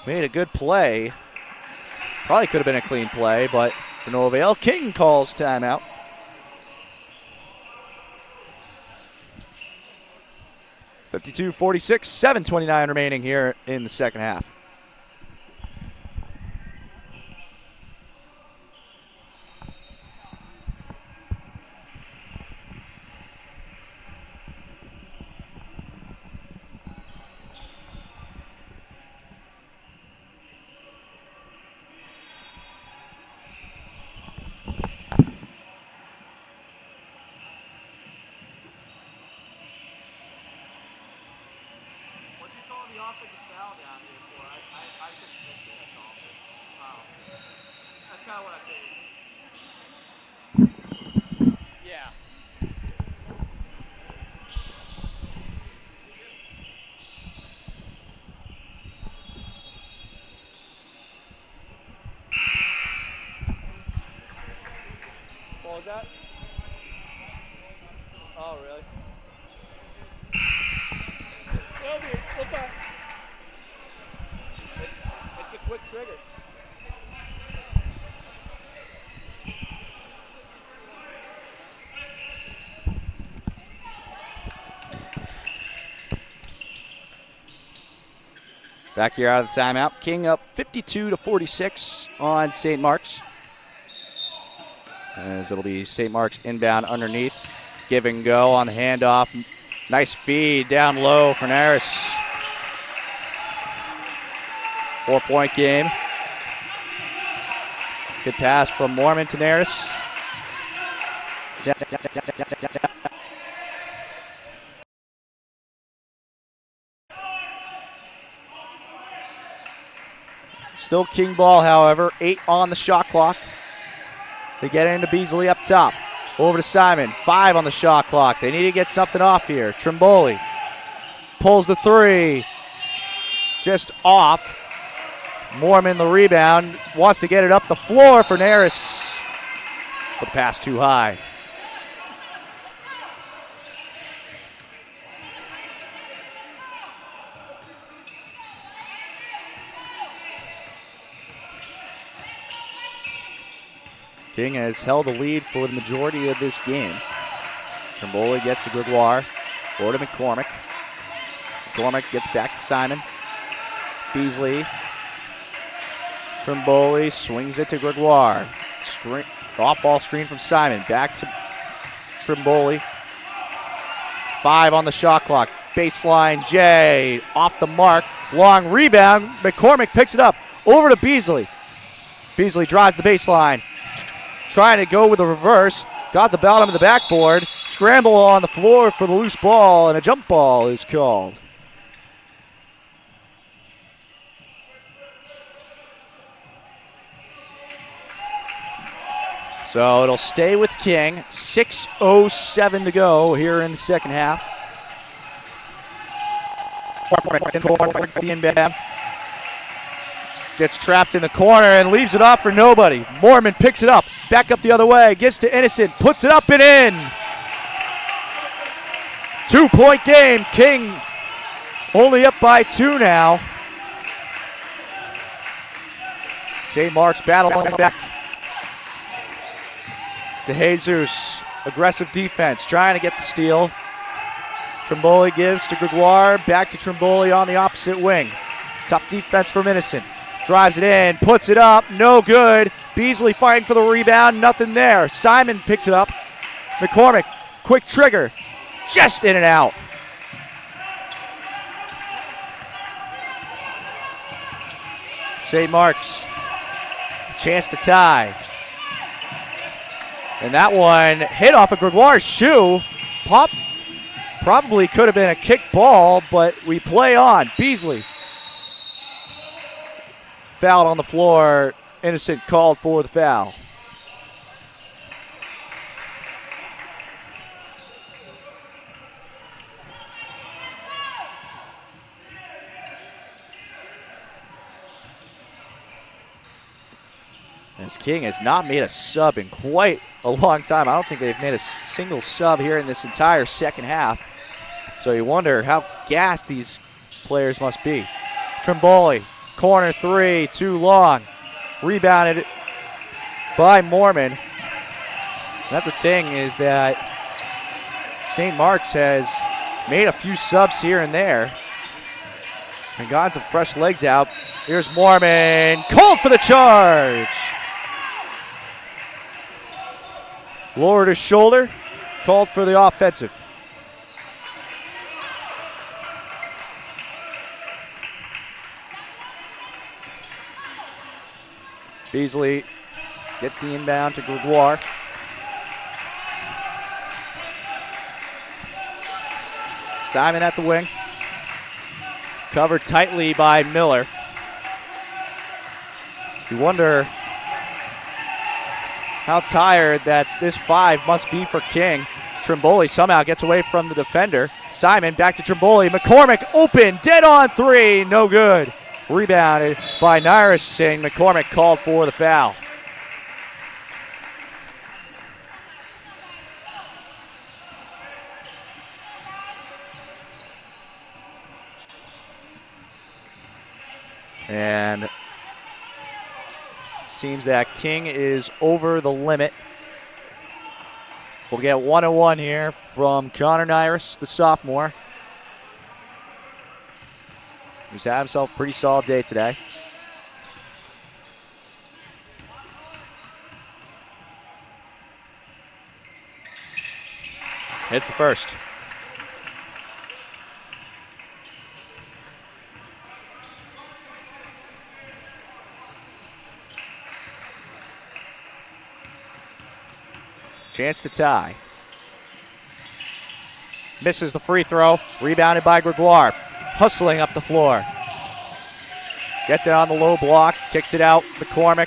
made a good play. Probably could have been a clean play, but for no avail. King calls timeout. .52-46, 7:29 remaining here in the second half. What was that? Oh, really? We'll find. It's the quick trigger. Back here out of the timeout. King up 52-46 on St. Mark's. As it'll be St. Mark's inbound underneath. Give and go on the handoff. Nice feed down low for Naris. 4-point game. Good pass from Mormon to Naris. Still King ball, however. 8 on the shot clock. They get into Beasley up top. Over to Simon. 5 on the shot clock. They need to get something off here. Trimboli pulls the three. Just off. Mormon the rebound. Wants to get it up the floor for Naris. But the pass too high. King has held the lead for the majority of this game. Trimboli gets to Gregoire. Or to McCormick. McCormick gets back to Simon. Beasley. Trimboli swings it to Gregoire. Off-ball screen from Simon. Back to Trimboli. 5 on the shot clock. Baseline, Jay. Off the mark. Long rebound. McCormick picks it up. Over to Beasley. Beasley drives the baseline. Trying to go with a reverse. got the bottom of the backboard. Scramble on the floor for the loose ball, and a jump ball is called. So it'll stay with King. 6:07 to go here in the second half. The inbound. Gets trapped in the corner and leaves it off for nobody. Mormon picks it up. Back up the other way. Gives to Innocent. Puts it up and in. 2-point game. King only up by 2 now. St. Mark's battling back. To Jesus, aggressive defense, trying to get the steal. Trimboli gives to Gregoire, back to Trimboli on the opposite wing. Tough defense from Innocent. Drives it in, puts it up, no good. Beasley fighting for the rebound, nothing there. Simon picks it up. McCormick, quick trigger, just in and out. St. Mark's, chance to tie. And that one hit off of Gregoire's shoe. Probably could have been a kick ball, but we play on. Beasley. Fouled on the floor. Innocent called for the foul. As King has not made a sub in quite a long time. I don't think they've made a single sub here in this entire second half. So you wonder how gassed these players must be. Trimboli, corner three, too long. Rebounded by Mormon. And that's the thing, is that St. Mark's has made a few subs here and there and gotten some fresh legs out. Here's Mormon, called for the charge. Lowered his shoulder, called for the offensive. Beasley gets the inbound to Gregoire. Simon at the wing. Covered tightly by Miller. You wonder how tired that this 5 must be for King. Trimboli somehow gets away from the defender. Simon back to Trimboli. McCormick open, dead on 3, no good. Rebounded by Nyrus Singh. McCormick called for the foul. And seems that King is over the limit. We'll get 1-on-1 here from Connor Nyrus, the sophomore, who's had himself a pretty solid day today. Hits the first. Chance to tie. Misses the free throw. Rebounded by Gregoire. Hustling up the floor. Gets it on the low block. Kicks it out. McCormick.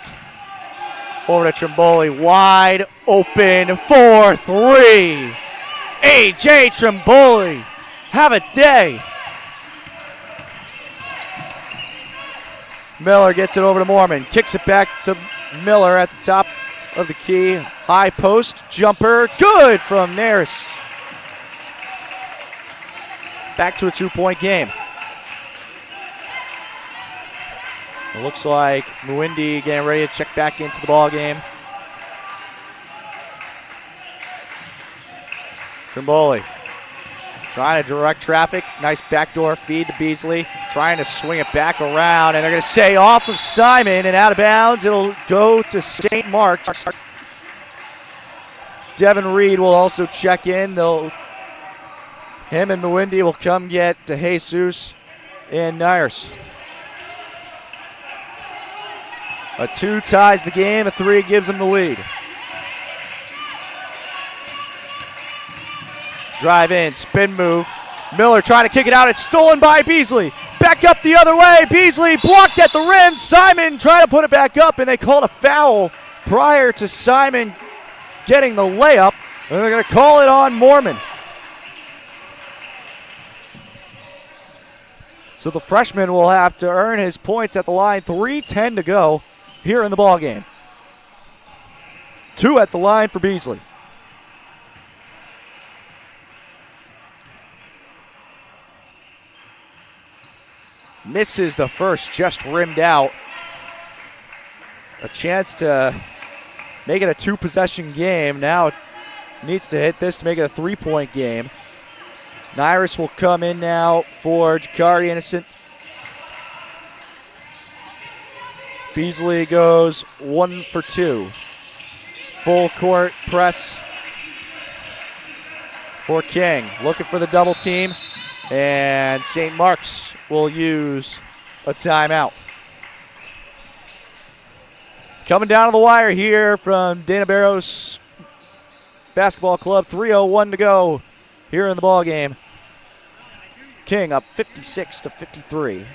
Over to Trimboli. Wide open for 3. A.J. Trimboli. Have a day. Miller gets it over to Mormon. Kicks it back to Miller at the top of the key. High post jumper. Good from Naris. Back to a 2-point game. It looks like Muindi getting ready to check back into the ball game. Trimboli trying to direct traffic. Nice backdoor feed to Beasley. Trying to swing it back around, and they're going to say off of Simon and out of bounds. It'll go to St. Mark's. Devin Reed will also check in. Him and Muindi will come get to Jesus and Nyers. A 2 ties the game. A 3 gives them the lead. Drive in, spin move. Miller trying to kick it out. It's stolen by Beasley. Back up the other way. Beasley blocked at the rim. Simon trying to put it back up, and they called a foul prior to Simon getting the layup. And they're going to call it on Mormon. So the freshman will have to earn his points at the line. 3:10 to go here in the ballgame. 2 at the line for Beasley. Misses the first, just rimmed out. A chance to make it a 2-possession game. Now needs to hit this to make it a 3-point game. Nyris will come in now for Jakari Innocent. Beasley goes 1 for 2. Full court press for King. Looking for the double team. And St. Mark's will use a timeout. Coming down to the wire here from Dana Barros Basketball Club. 3:01 to go here in the ball game. King up 56-53.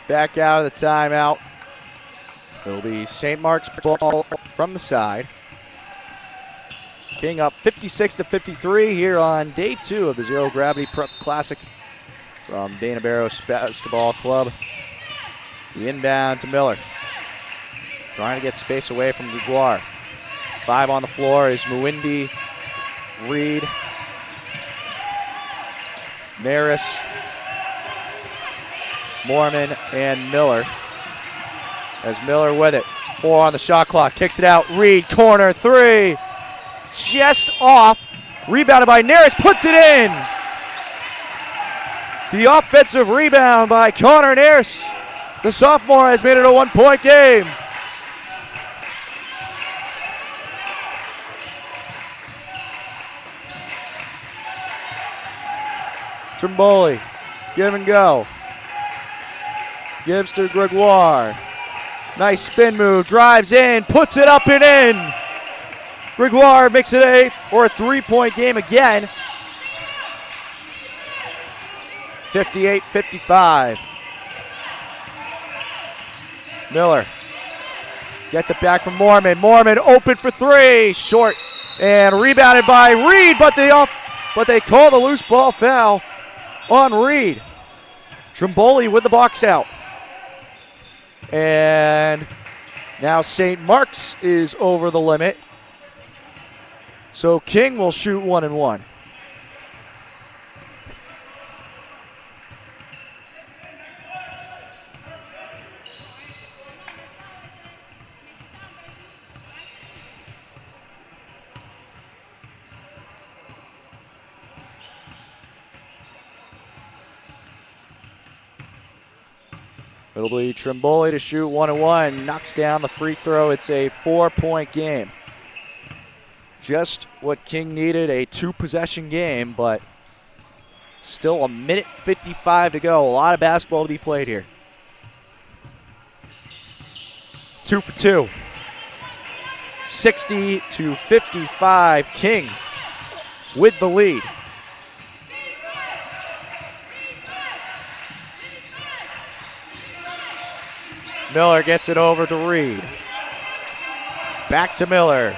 Back out of the timeout. It'll be St. Mark's ball from the side. King up 56-53 here on day 2 of the Zero Gravity Prep Classic from Dana Barros Basketball Club. The inbound to Miller. Trying to get space away from Gregoire. 5 on the floor is Muwindi, Reed, Maris, Mormon, and Miller. As Miller with it. 4 on the shot clock. Kicks it out. Reed, corner 3. Just off. Rebounded by Naris. Puts it in. The offensive rebound by Connor Naris. The sophomore has made it a 1-point game. Trimboli. Give and go. Gives to Gregoire. Nice spin move. Drives in. Puts it up and in. Gregoire makes it a 3-point game again. 58-55. Miller gets it back from Mormon. Mormon open for 3. Short. And rebounded by Reed, but they call the loose ball foul on Reed. Trimboli with the box out. And now St. Mark's is over the limit. So King will shoot 1 and 1. It'll be Trimboli to shoot 1 and 1. Knocks down the free throw. It's a 4-point game. Just what King needed, a 2-possession game, but still 1:55 to go. A lot of basketball to be played here. 2 for 2. 60-55. King with the lead. Miller gets it over to Reed. Back to Miller.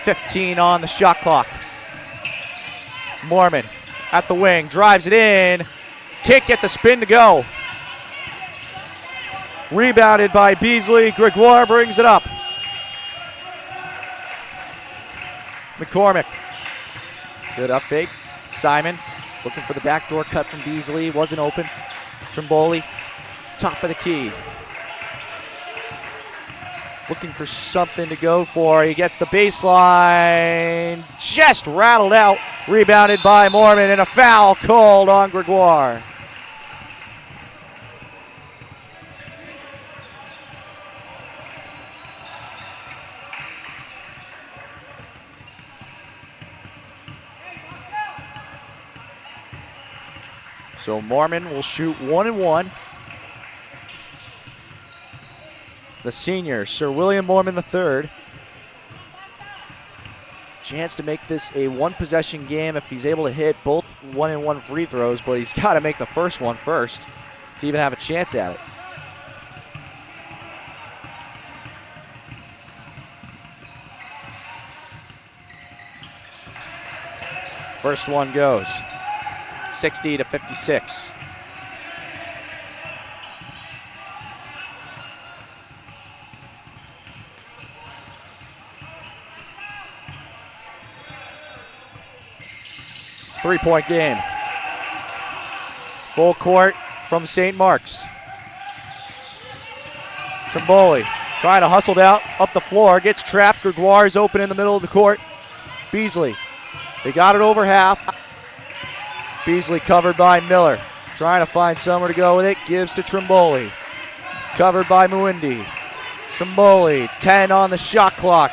15 on the shot clock. Mormon at the wing, drives it in. Can't get the spin to go. Rebounded by Beasley. Gregoire brings it up. McCormick. Good up fake. Simon looking for the backdoor cut from Beasley. Wasn't open. Trimboli, top of the key. Looking for something to go for. He gets the baseline. Just rattled out. Rebounded by Mormon, and a foul called on Gregoire. So Mormon will shoot 1 and 1. The senior, Sir William Mormon III. Chance to make this a one-possession game if he's able to hit both 1 and 1 free throws, but he's got to make the first one first to even have a chance at it. First one goes. 60-56. Three-point game. Full court from St. Mark's. Trimboli trying to hustle out up the floor. Gets trapped. Gregoire is open in the middle of the court. Beasley. They got it over half. Beasley covered by Miller. Trying to find somewhere to go with it. Gives to Trimboli. Covered by Muindi. Trimboli, 10 on the shot clock.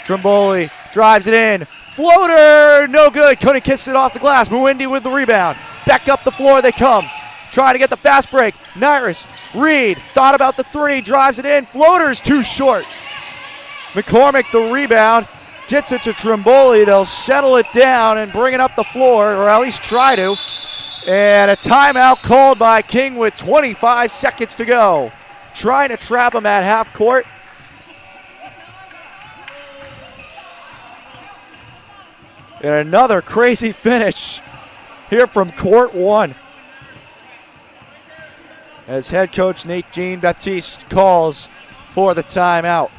Trimboli drives it in. Floater, no good. Couldn't kiss it off the glass. Muindi with the rebound. Back up the floor they come. Trying to get the fast break. Nyrus, Reed, thought about the three. Drives it in. Floater's too short. McCormick the rebound. Gets it to Trimboli. They'll settle it down and bring it up the floor, or at least try to. And a timeout called by King with 25 seconds to go. Trying to trap him at half court. And another crazy finish here from court one, as head coach Nate Jean-Baptiste calls for the timeout.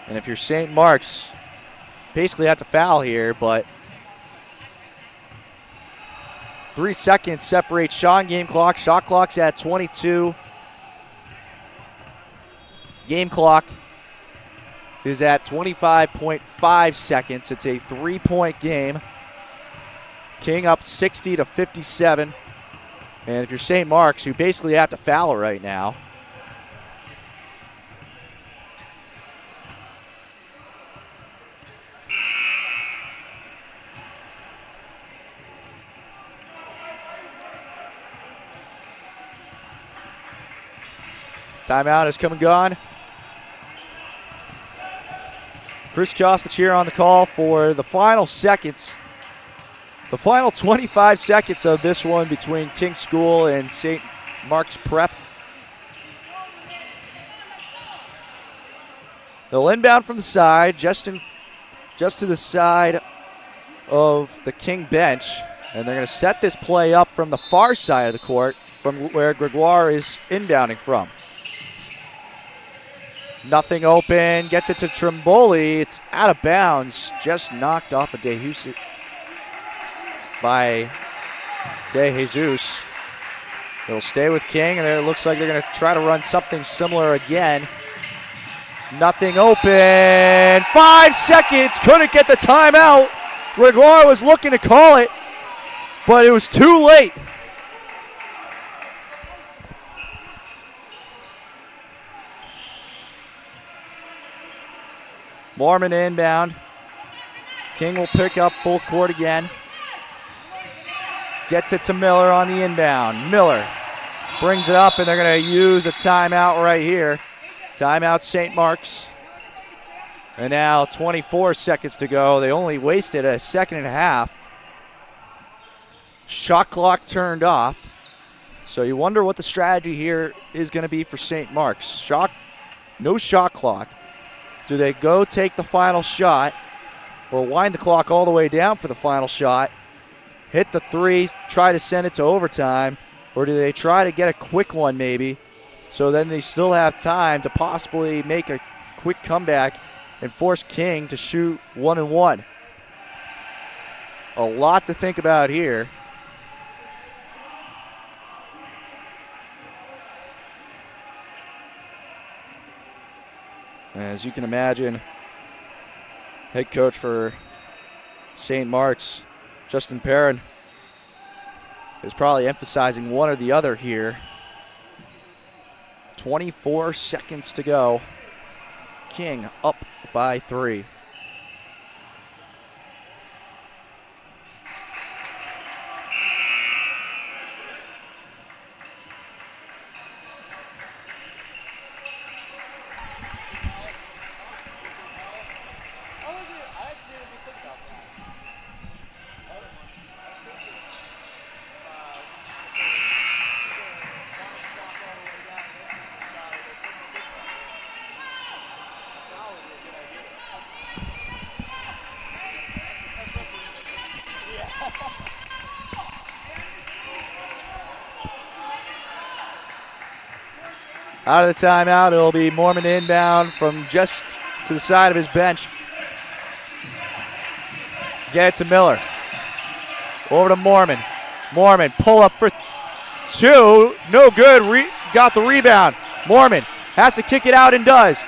And if you're St. Mark's, basically have to foul here, but 3 seconds separate shot and game clock. Shot clock's at 22. Game clock is at 25.5 seconds. It's a 3-point game. King up 60-57. And if you're St. Mark's, you basically have to foul right now. Timeout has come and gone. Chris Koslich here on the call for the final seconds. The final 25 seconds of this one between King School and St. Mark's Prep. They'll inbound from the side, just to the side of the King bench. And they're going to set this play up from the far side of the court, from where Gregoire is inbounding from. Nothing open, gets it to Trimboli. It's out of bounds, just knocked off of DeJesus by DeJesus. It'll stay with King, and it looks like they're going to try to run something similar again. Nothing open, 5 seconds, couldn't get the timeout. Gregoire was looking to call it, but it was too late. Mormon inbound. King will pick up full court again. Gets it to Miller on the inbound. Miller brings it up, and they're going to use a timeout right here. Timeout St. Mark's. And now 24 seconds to go. They only wasted a second and a half. Shot clock turned off. So you wonder what the strategy here is going to be for St. Mark's. No shot clock. Do they go take the final shot or wind the clock all the way down for the final shot, hit the three, try to send it to overtime, or do they try to get a quick one maybe so then they still have time to possibly make a quick comeback and force King to shoot 1-1? A lot to think about here. As you can imagine, head coach for St. Mark's, Justin Perrin, is probably emphasizing one or the other here. 24 seconds to go. King up by 3. Out of the timeout, it'll be Mormon inbound from just to the side of his bench. Get it to Miller. Over to Mormon. Mormon, pull up for 2. No good. Got the rebound. Mormon has to kick it out and does.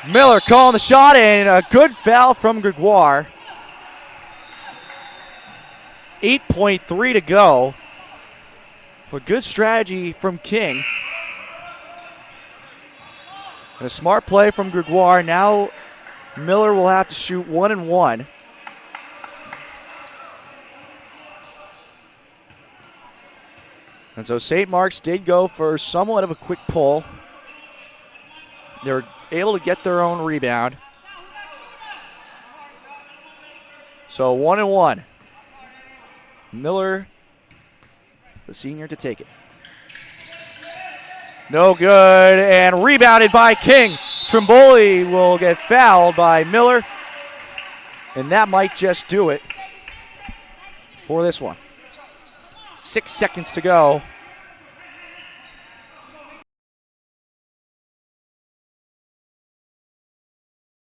Miller calling the shot and a good foul from Gregoire. 8.3 to go. A good strategy from King. And a smart play from Gregoire. Now Miller will have to shoot 1-1. And so St. Mark's did go for somewhat of a quick pull. They were able to get their own rebound. So 1-1. Miller, the senior, to take it. No good, and rebounded by King. Trimboli will get fouled by Miller, and that might just do it for this one. 6 seconds to go.